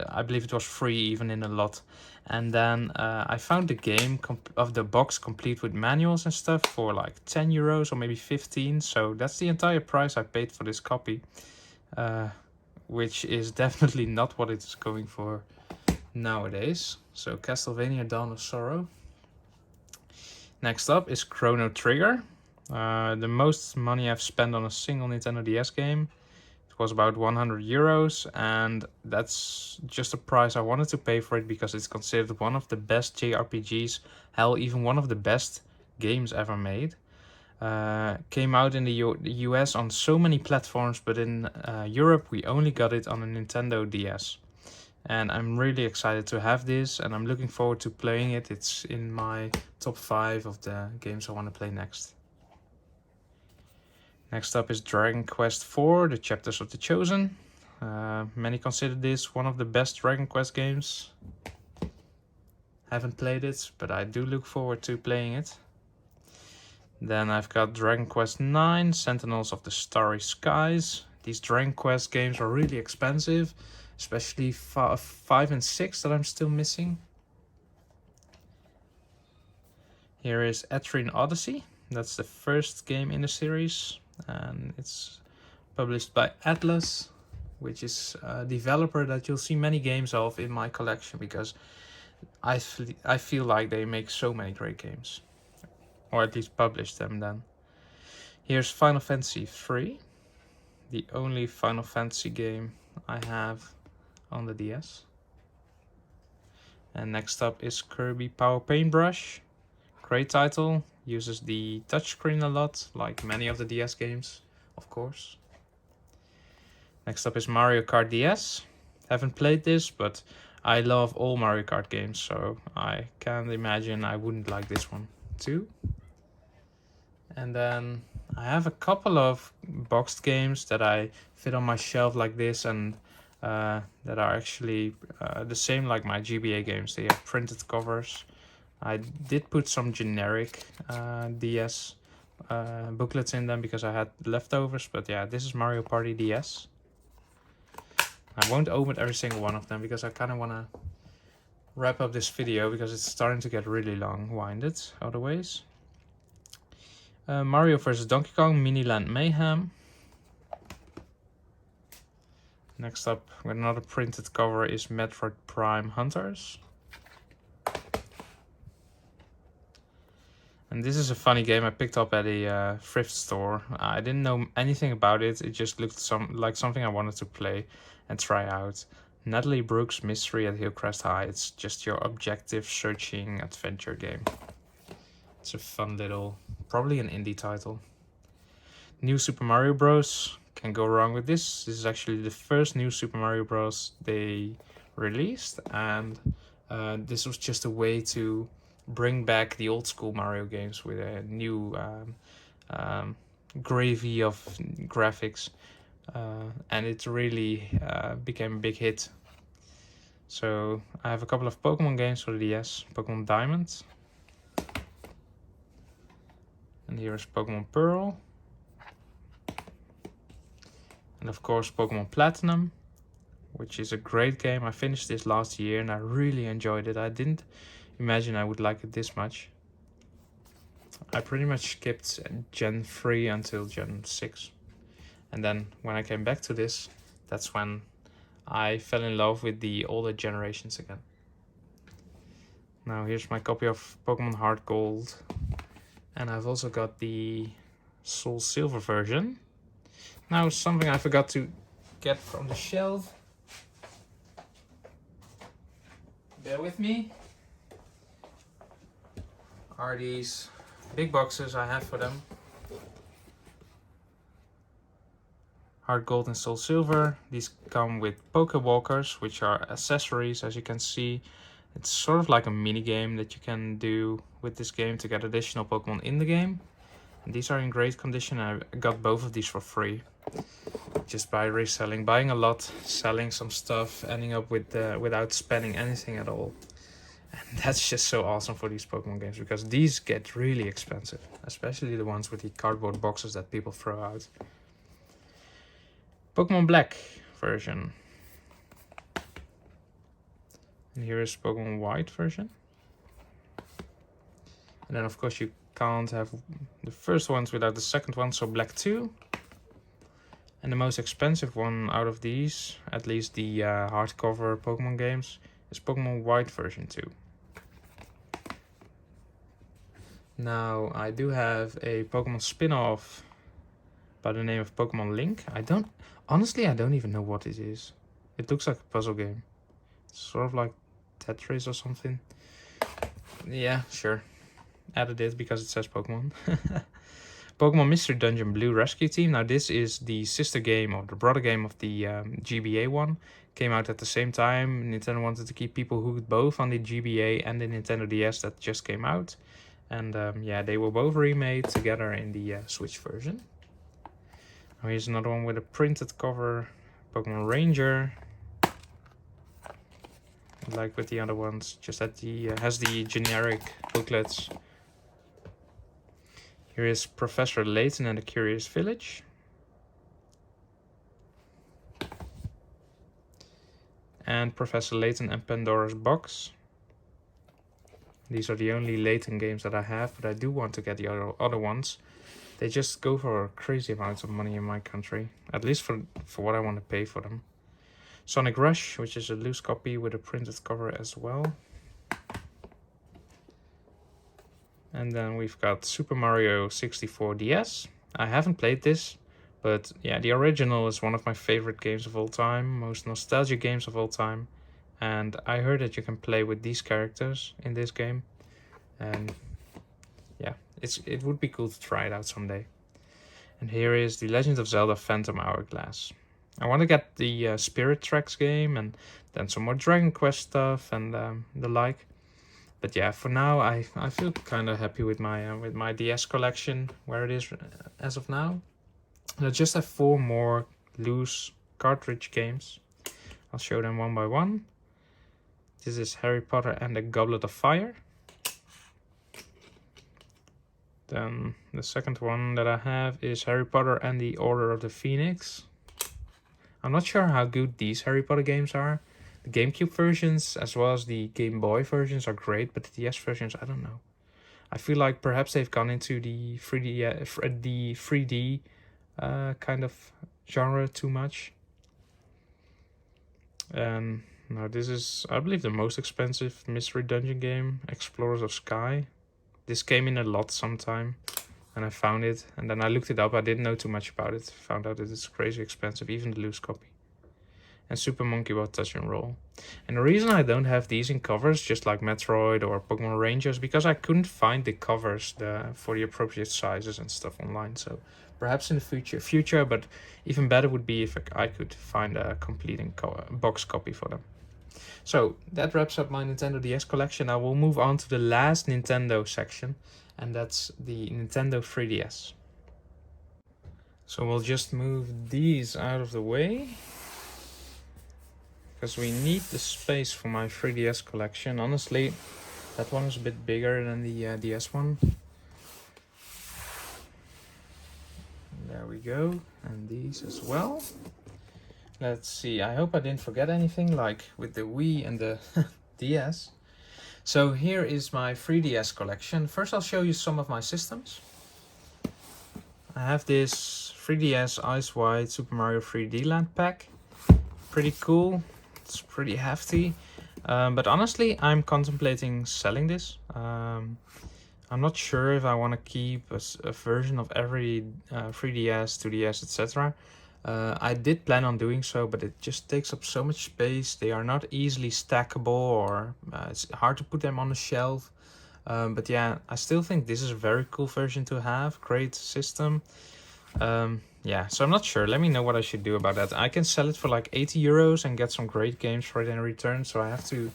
I believe it was free even in a lot. And then I found the game of the box complete with manuals and stuff for like €10 or maybe 15. So that's the entire price I paid for this copy, which is definitely not what it's going for nowadays. So Castlevania Dawn of Sorrow. Next up is Chrono Trigger. The most money I've spent on a single Nintendo DS game. It was about €100, and that's just a price I wanted to pay for it because it's considered one of the best JRPGs, hell, even one of the best games ever made. Came out in the US on so many platforms, but in Europe we only got it on a Nintendo DS. And I'm really excited to have this, and I'm looking forward to playing it. It's in my top 5 of the games I want to play next. Next up is Dragon Quest IV, The Chapters of the Chosen. Many consider this one of the best Dragon Quest games. Haven't played it, but I do look forward to playing it. Then I've got Dragon Quest IX, Sentinels of the Starry Skies. These Dragon Quest games are really expensive, especially 5 and 6 that I'm still missing. Here is Etrian Odyssey. That's the first game in the series, and it's published by Atlas, which is a developer that you'll see many games of in my collection because I feel like they make so many great games, or at least publish them then. Here's Final Fantasy III, the only Final Fantasy game I have on the DS. And next up is Kirby Power Paintbrush. Great title, uses the touchscreen a lot, like many of the DS games, of course. Next up is Mario Kart DS. Haven't played this, but I love all Mario Kart games, so I can't imagine I wouldn't like this one too. And then I have a couple of boxed games that I fit on my shelf like this, and that are actually the same like my GBA games. They have printed covers. I did put some generic DS booklets in them because I had leftovers, but yeah, this is Mario Party DS. I won't open every single one of them because I kind of want to wrap up this video because it's starting to get really long-winded otherwise. Mario vs. Donkey Kong Mini Land Mayhem. Next up with another printed cover is Metroid Prime Hunters. And this is a funny game I picked up at a thrift store. I didn't know anything about it. It just looked like something I wanted to play and try out. Natalie Brooks' Mystery at Hillcrest High. It's just your objective searching adventure game. It's a fun little, probably an indie title. New Super Mario Bros. Can't go wrong with this. This is actually the first new Super Mario Bros. They released, and this was just a way to bring back the old school Mario games with a new gravy of graphics, and it really became a big hit. So I have a couple of Pokemon games for the DS. Pokemon Diamond, and here's Pokemon Pearl, and of course Pokemon Platinum, which is a great game. I finished this last year and I really enjoyed it. I didn't imagine I would like it this much. I pretty much skipped Gen 3 until Gen 6. And then when I came back to this, that's when I fell in love with the older generations again. Now here's my copy of Pokemon Heart Gold. And I've also got the Soul Silver version. Now something I forgot to get from the shelf. bear with me, are these big boxes I have for them. Hard gold and soul silver. These come with poke walkers, which are accessories. As you can see, it's sort of like a mini game that you can do with this game to get additional Pokemon in the game. And these are in great condition. I got both of these for free, just by reselling, buying a lot, selling some stuff, ending up with without spending anything at all. And that's just so awesome for these Pokemon games, because these get really expensive, especially the ones with the cardboard boxes that people throw out. Pokemon Black version. And here is Pokemon White version. And then of course you can't have the first ones without the second one, so Black 2. And the most expensive one out of these, at least the hardcover Pokemon games, is Pokemon White version 2. Now I do have a Pokemon spin-off by the name of Pokemon Link. Honestly, I don't even know what it is. It looks like a puzzle game. It's sort of like Tetris or something. Yeah, sure. Added it because it says Pokemon. Pokemon Mystery Dungeon Blue Rescue Team. Now this is the sister game or the brother game of the GBA one. Came out at the same time. Nintendo wanted to keep people hooked both on the GBA and the Nintendo DS that just came out. And yeah, they were both remade together in the Switch version. Now here's another one with a printed cover, Pokemon Ranger. Like with the other ones, just that the has the generic booklets. Here is Professor Layton and the Curious Village. And Professor Layton and Pandora's Box. These are the only Layton games that I have, but I do want to get the other ones. They just go for crazy amounts of money in my country, at least for what I want to pay for them. Sonic Rush, which is a loose copy with a printed cover as well. And then we've got Super Mario 64 DS. I haven't played this, but yeah, the original is one of my favorite games of all time, most nostalgic games of all time. And I heard that you can play with these characters in this game. And yeah, it would be cool to try it out someday. And here is The Legend of Zelda Phantom Hourglass. I want to get the Spirit Tracks game and then some more Dragon Quest stuff and the like. But yeah, for now I feel kind of happy with my DS collection where it is as of now. And I just have 4 more loose cartridge games. I'll show them one by one. This is Harry Potter and the Goblet of Fire. Then the second one that I have is Harry Potter and the Order of the Phoenix. I'm not sure how good these Harry Potter games are. The GameCube versions as well as the Game Boy versions are great, but the DS versions, I don't know. I feel like perhaps they've gone into the 3D kind of genre too much. Now this is, I believe, the most expensive mystery dungeon game, Explorers of Sky. This came in a lot sometime, and I found it, and then I looked it up. I didn't know too much about it. Found out that it's crazy expensive, even the loose copy. And Super Monkey Ball Touch and Roll. And the reason I don't have these in covers, just like Metroid or Pokemon Ranger, is because I couldn't find the covers for the appropriate sizes and stuff online. So perhaps in the future, but even better would be if I could find a complete box copy for them. So that wraps up my Nintendo DS collection. I will move on to the last Nintendo section, and that's the Nintendo 3DS. So we'll just move these out of the way, because we need the space for my 3DS collection. Honestly, that one is a bit bigger than the DS one. There we go, and these as well. Let's see, I hope I didn't forget anything, like with the Wii and the DS. So here is my 3DS collection. First I'll show you some of my systems. I have this 3DS Ice White Super Mario 3D Land pack. Pretty cool, it's pretty hefty. But honestly, I'm contemplating selling this. I'm not sure if I want to keep a version of every 3DS, 2DS, etc. I did plan on doing so, but it just takes up so much space. They are not easily stackable, or it's hard to put them on a shelf. But yeah, I still think this is a very cool version to have. Great system. Yeah, so I'm not sure. Let me know what I should do about that. I can sell it for like 80 euros and get some great games for it in return. So I have to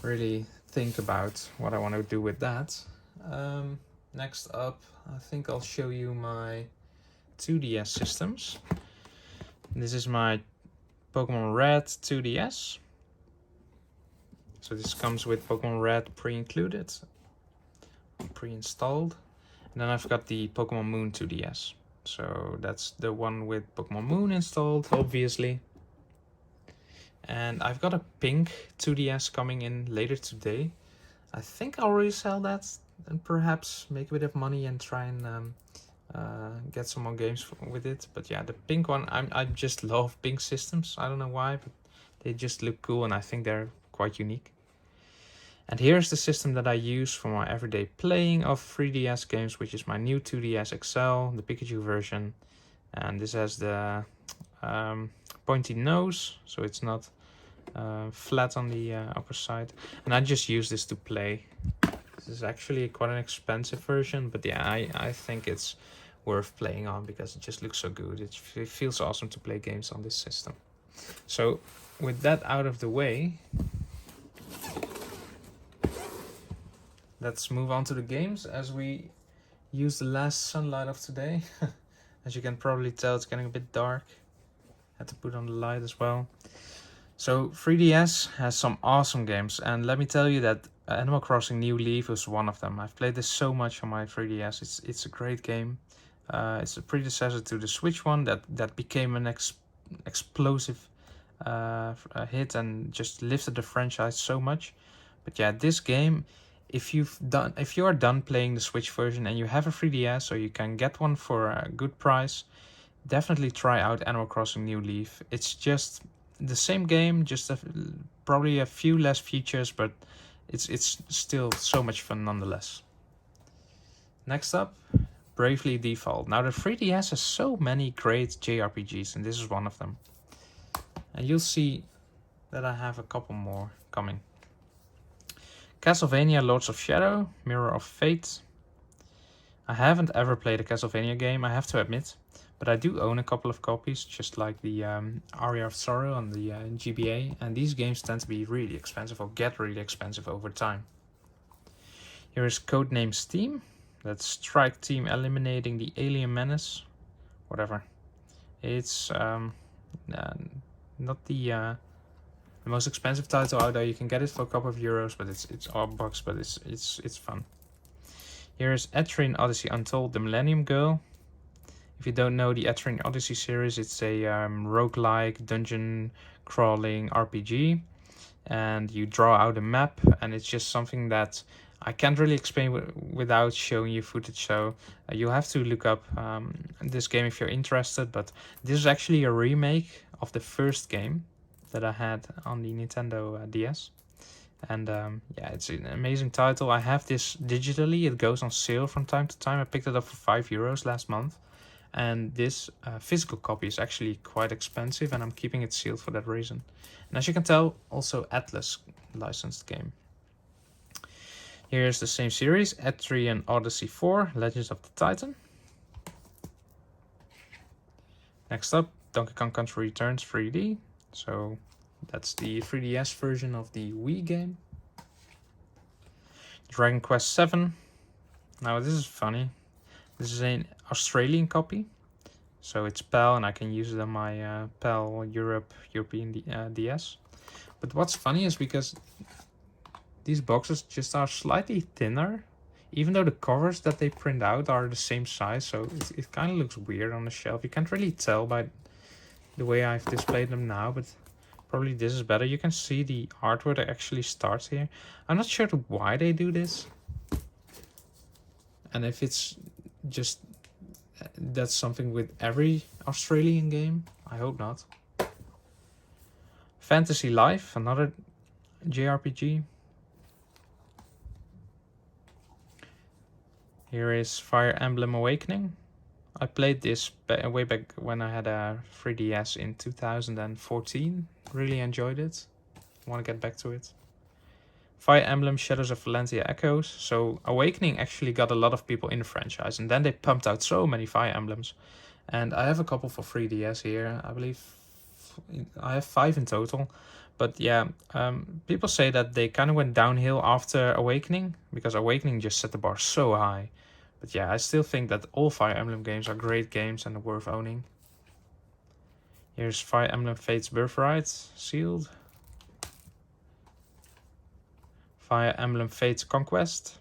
really think about what I want to do with that. Next up, I think I'll show you my 2DS systems. This is my Pokemon Red 2DS. So this comes with Pokemon Red pre-included, pre-installed. And then I've got the Pokemon Moon 2DS. So that's the one with Pokemon Moon installed, obviously. And I've got a pink 2DS coming in later today. I think I'll resell that and perhaps make a bit of money and try and get some more games with it. But yeah, the pink one, I just love pink systems. I don't know why, but they just look cool and I think they're quite unique. And here's the system that I use for my everyday playing of 3DS games, which is my new 2DS XL, the Pikachu version. And this has the pointy nose, so it's not flat on the upper side. And I just use this to play. This is actually quite an expensive version, but yeah, I think it's worth playing on because it just looks so good. It feels awesome to play games on this system. So with that out of the way, let's move on to the games as we use the last sunlight of today. As you can probably tell, it's getting a bit dark. Had to put on the light as well. So 3DS has some awesome games, and let me tell you that Animal Crossing New Leaf was one of them. I've played this so much on my 3DS. It's a great game. It's a predecessor to the Switch one that became an explosive hit and just lifted the franchise so much. But yeah, this game, if you are done playing the Switch version and you have a 3DS or you can get one for a good price, definitely try out Animal Crossing New Leaf. It's just the same game, just probably a few less features, but it's still so much fun nonetheless. Next up, Bravely Default. Now the 3DS has so many great JRPGs, and this is one of them. And you'll see that I have a couple more coming. Castlevania Lords of Shadow, Mirror of Fate. I haven't ever played a Castlevania game, I have to admit, but I do own a couple of copies, just like the Aria of Sorrow on the GBA, and these games tend to be really expensive or get really expensive over time. Here is Codename Steam. That's Strike Team eliminating the Alien Menace. Whatever. It's not the most expensive title out there. You can get it for a couple of euros, but it's all bucks, but it's fun. Here's Etrian Odyssey Untold, the Millennium Girl. If you don't know the Etrian Odyssey series, it's a roguelike dungeon crawling RPG, and you draw out a map, and it's just something that I can't really explain without showing you footage, so you'll have to look up this game if you're interested. But this is actually a remake of the first game that I had on the Nintendo DS. And yeah, it's an amazing title. I have this digitally. It goes on sale from time to time. I picked it up for 5 euros last month. And this physical copy is actually quite expensive, and I'm keeping it sealed for that reason. And as you can tell, also Atlas licensed game. Here's the same series, Etrian Odyssey 4, Legends of the Titan. Next up, Donkey Kong Country Returns 3D. So that's the 3DS version of the Wii game. Dragon Quest 7. Now this is funny. This is an Australian copy. So it's PAL, and I can use it on my PAL European DS. But what's funny is because these boxes just are slightly thinner, even though the covers that they print out are the same size, so it kind of looks weird on the shelf. You can't really tell by the way I've displayed them now, but probably this is better. You can see the artwork that actually starts here. I'm not sure why they do this, and if it's just that's something with every Australian game. I hope not. Fantasy Life, another JRPG. Here is Fire Emblem Awakening. I played this way back when I had a 3DS in 2014. Really enjoyed it. Want to get back to it. Fire Emblem Shadows of Valentia Echoes. So Awakening actually got a lot of people in the franchise, and then they pumped out so many Fire Emblems. And I have a couple for 3DS here. I believe I have 5 in total. But yeah, people say that they kind of went downhill after Awakening, because Awakening just set the bar so high. But yeah, I still think that all Fire Emblem games are great games and worth owning. Here's Fire Emblem Fate's Birthright, sealed. Fire Emblem Fate's Conquest.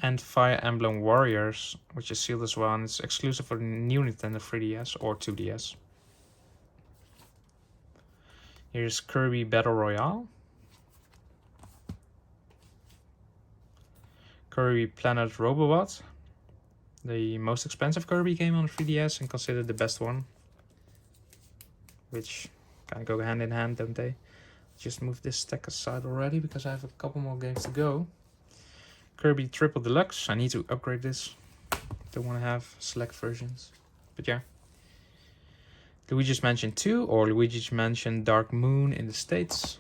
And Fire Emblem Warriors, which is sealed as well, and it's exclusive for the new Nintendo 3DS or 2DS. Here's Kirby Battle Royale. Kirby Planet Robobot. The most expensive Kirby game on the 3DS and considered the best one. Which kind of go hand in hand, don't they? Just move this stack aside already because I have a couple more games to go. Kirby Triple Deluxe. I need to upgrade this. Don't want to have select versions. But yeah. Luigi's Mansion 2 or Luigi's Mansion Dark Moon in the States.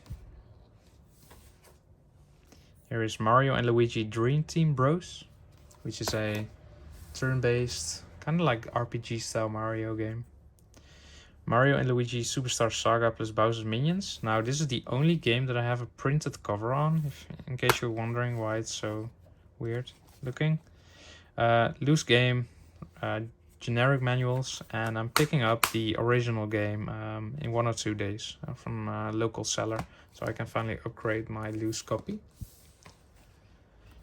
Here is Mario and Luigi Dream Team Bros, which is a turn-based, kind of like RPG style Mario game. Mario and Luigi Superstar Saga plus Bowser's Minions. Now this is the only game that I have a printed cover on, in case you're wondering why it's so weird looking. Loose game, generic manuals, and I'm picking up the original game in 1 or 2 days from a local seller, so I can finally upgrade my loose copy.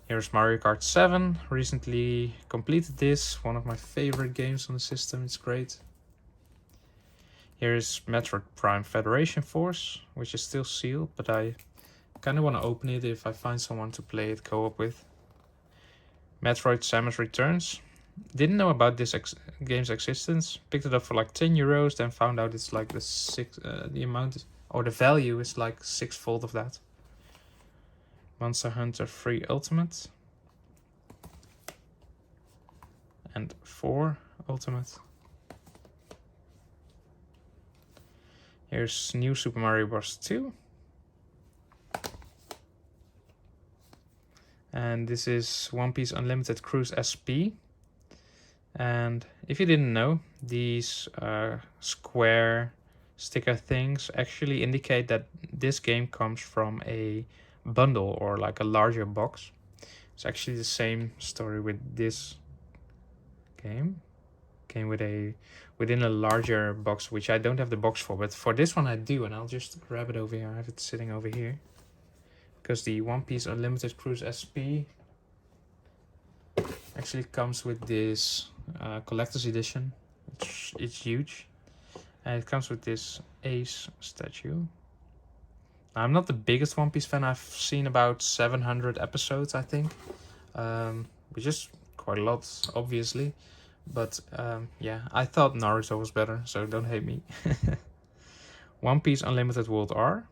Here's Mario Kart 7. Recently completed this, one of my favorite games on the system. It's great. Here's Metroid Prime Federation Force, which is still sealed, but I kind of want to open it if I find someone to play it co-op with. Metroid Samus Returns. Didn't know about this game's existence. Picked it up for like €10, then found out it's like the amount or the value is like 6-fold of that. Monster Hunter 3 Ultimate. And 4 Ultimate. Here's New Super Mario Bros. 2. And this is One Piece Unlimited Cruise SP. And if you didn't know, these square sticker things actually indicate that this game comes from a bundle or like a larger box. It's actually the same story with this game. Came within a larger box, which I don't have the box for, but for this one I do, and I'll just grab it over here. I have it sitting over here because the One Piece Unlimited Cruise SP actually comes with this collector's edition. It's huge, and it comes with this Ace statue. I'm not the biggest One Piece fan. I've seen about 700 episodes, I think, which is quite a lot, obviously. But yeah, I thought Naruto was better, so don't hate me. One Piece Unlimited World R.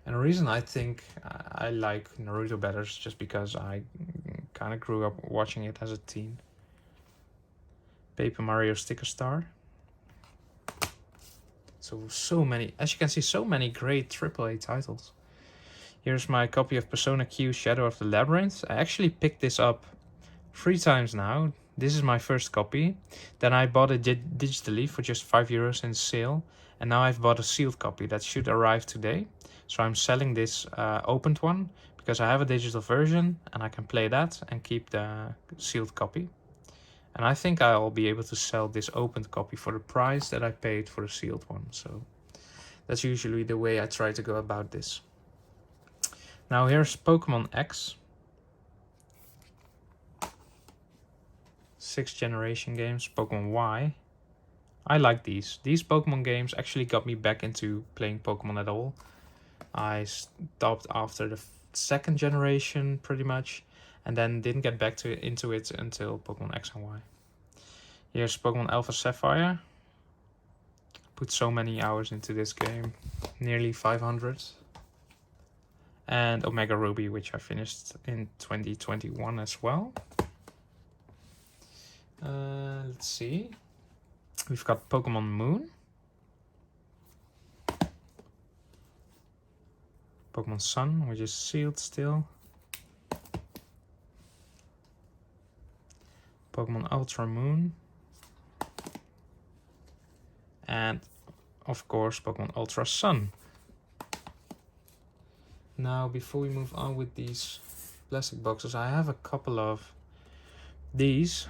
And the reason I think I like Naruto better is just because I kind of grew up watching it as a teen. Paper Mario Sticker Star. So many, as you can see, so many great AAA titles. Here's my copy of Persona Q Shadow of the Labyrinth. I actually picked this up 3 times now. This is my first copy. Then I bought it digitally for just €5 in sale. And now I've bought a sealed copy that should arrive today. So I'm selling this opened one because I have a digital version and I can play that and keep the sealed copy. And I think I'll be able to sell this opened copy for the price that I paid for the sealed one. So that's usually the way I try to go about this. Now here's Pokemon X. 6th generation games, Pokemon Y. I like these. These Pokemon games actually got me back into playing Pokemon at all. I stopped after the 2nd generation pretty much, and then didn't get back into it until Pokemon X and Y. Here's Pokemon Alpha Sapphire. Put so many hours into this game, nearly 500. and Omega Ruby, which I finished in 2021 as well. Let's see. We've got Pokemon Moon, Pokemon Sun, which is sealed still, Pokemon Ultra Moon, and of course Pokemon Ultra Sun. Now, before we move on with these plastic boxes, I have a couple of these.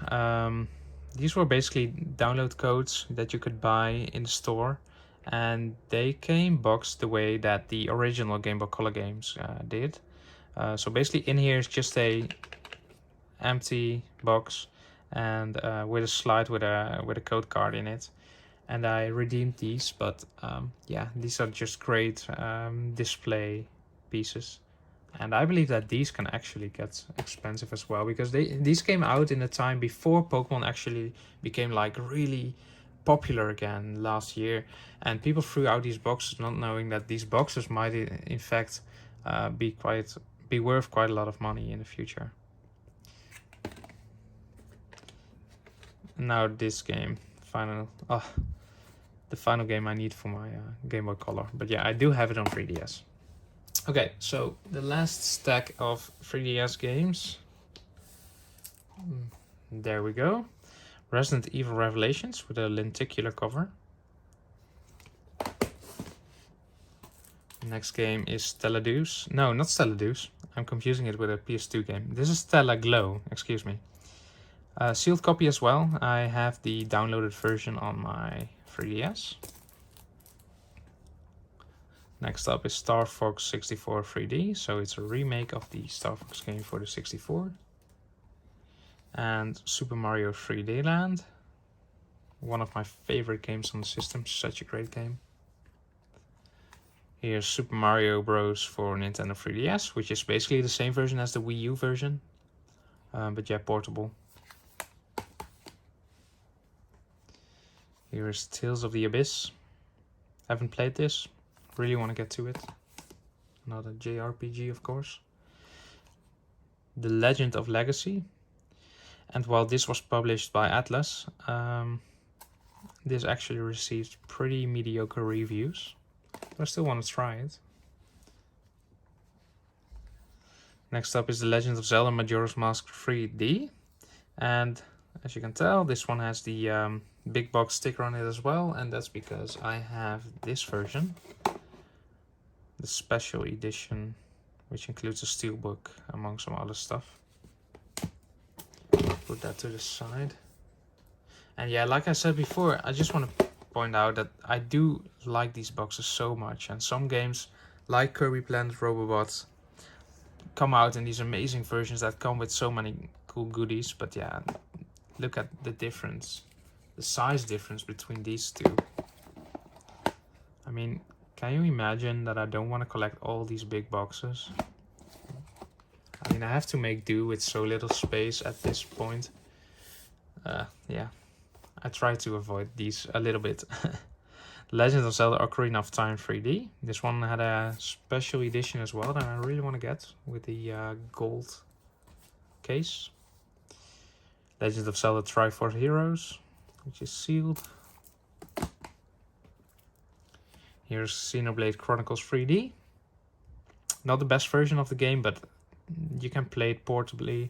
These were basically download codes that you could buy in the store, and they came boxed the way that the original Game Boy Color games did. So basically in here is just a empty box and with a slide with a code card in it. And I redeemed these, but yeah, these are just great display pieces. And I believe that these can actually get expensive as well, because these came out in a time before Pokemon actually became like really popular again last year, and people threw out these boxes not knowing that these boxes might in fact be worth quite a lot of money in the future. Now this game, the final game I need for my Game Boy Color, but yeah, I do have it on 3DS. Okay, so the last stack of 3DS games. There we go. Resident Evil Revelations with a lenticular cover. Next game is Stella Deuce. No, not Stella Deuce. I'm confusing it with a PS2 game. This is Stella Glow, excuse me. Sealed copy as well. I have the downloaded version on my 3DS. Next up is Star Fox 64 3D, so it's a remake of the Star Fox game for the 64. And Super Mario 3D Land, one of my favorite games on the system, such a great game. Here's Super Mario Bros. For Nintendo 3DS, which is basically the same version as the Wii U version, but yeah, portable. Here's Tales of the Abyss. Haven't played this. Really want to get to it. Not a JRPG, of course. The Legend of Legacy. And while this was published by Atlas, this actually received pretty mediocre reviews. But I still want to try it. Next up is The Legend of Zelda Majora's Mask 3D. And as you can tell, this one has the big box sticker on it as well. And that's because I have this version. The special edition, which includes a steelbook among some other stuff. Put that to the side. And yeah, like I said before, I just want to point out that I do like these boxes so much, and some games like Kirby Planet Robobots come out in these amazing versions that come with so many cool goodies. But yeah, look at the difference, the size difference between these two. I mean, can you imagine that I don't want to collect all these big boxes? I mean, I have to make do with so little space at this point. Yeah, I try to avoid these a little bit. Legend of Zelda Ocarina of Time 3D. This one had a special edition as well that I really want to get with the gold case. Legend of Zelda Triforce Heroes, which is sealed. Here's Xenoblade Chronicles 3D. Not the best version of the game, but you can play it portably.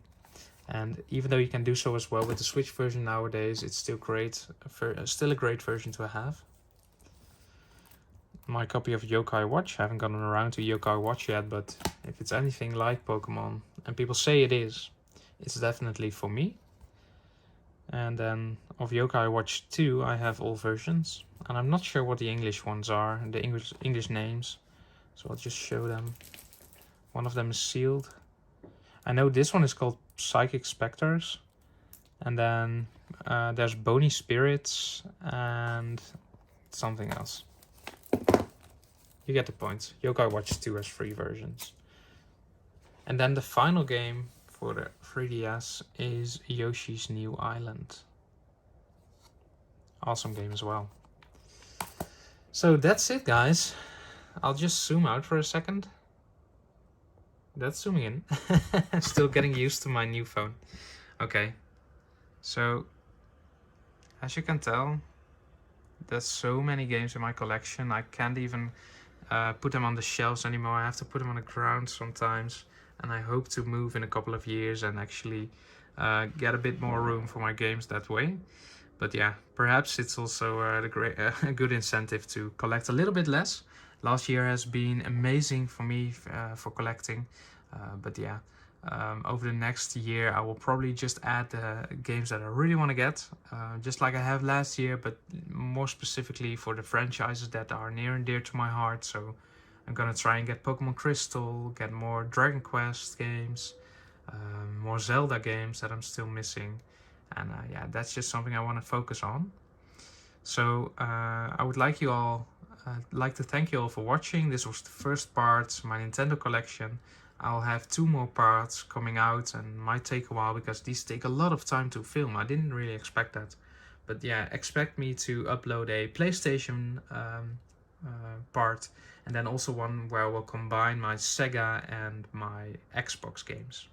And even though you can do so as well with the Switch version nowadays, it's still great. Still a great version to have. My copy of Yokai Watch. I haven't gotten around to Yokai Watch yet, but if it's anything like Pokemon, and people say it is, it's definitely for me. And then of Yokai Watch 2, I have all versions. And I'm not sure what the English ones are, the English names. So I'll just show them. One of them is sealed. I know this one is called Psychic Specters. And then there's Bony Spirits and something else. You get the point. Yokai Watch 2 has 3 versions. And then the final game for the 3DS is Yoshi's New Island. Awesome game as well. So that's it, guys. I'll just zoom out for a second. That's zooming in. Still getting used to my new phone. Okay, so as you can tell, there's so many games in my collection. I can't even put them on the shelves anymore. I have to put them on the ground sometimes, and I hope to move in a couple of years and actually get a bit more room for my games that way. But yeah, perhaps it's also a good incentive to collect a little bit less. Last year has been amazing for me for collecting, but yeah, over the next year I will probably just add games that I really want to get, just like I have last year, but more specifically for the franchises that are near and dear to my heart. So I'm gonna try and get Pokemon Crystal, get more Dragon Quest games, more Zelda games that I'm still missing. And yeah, that's just something I want to focus on. So I would like to thank you all for watching. This was the first part, my Nintendo collection. I'll have 2 more parts coming out and might take a while because these take a lot of time to film. I didn't really expect that. But yeah, expect me to upload a PlayStation part, and then also one where I will combine my Sega and my Xbox games.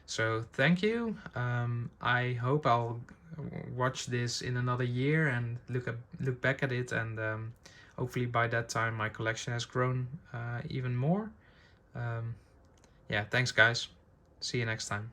So thank you. I hope I'll watch this in another year and look back at it, and hopefully by that time my collection has grown even more. Yeah, thanks guys. See you next time.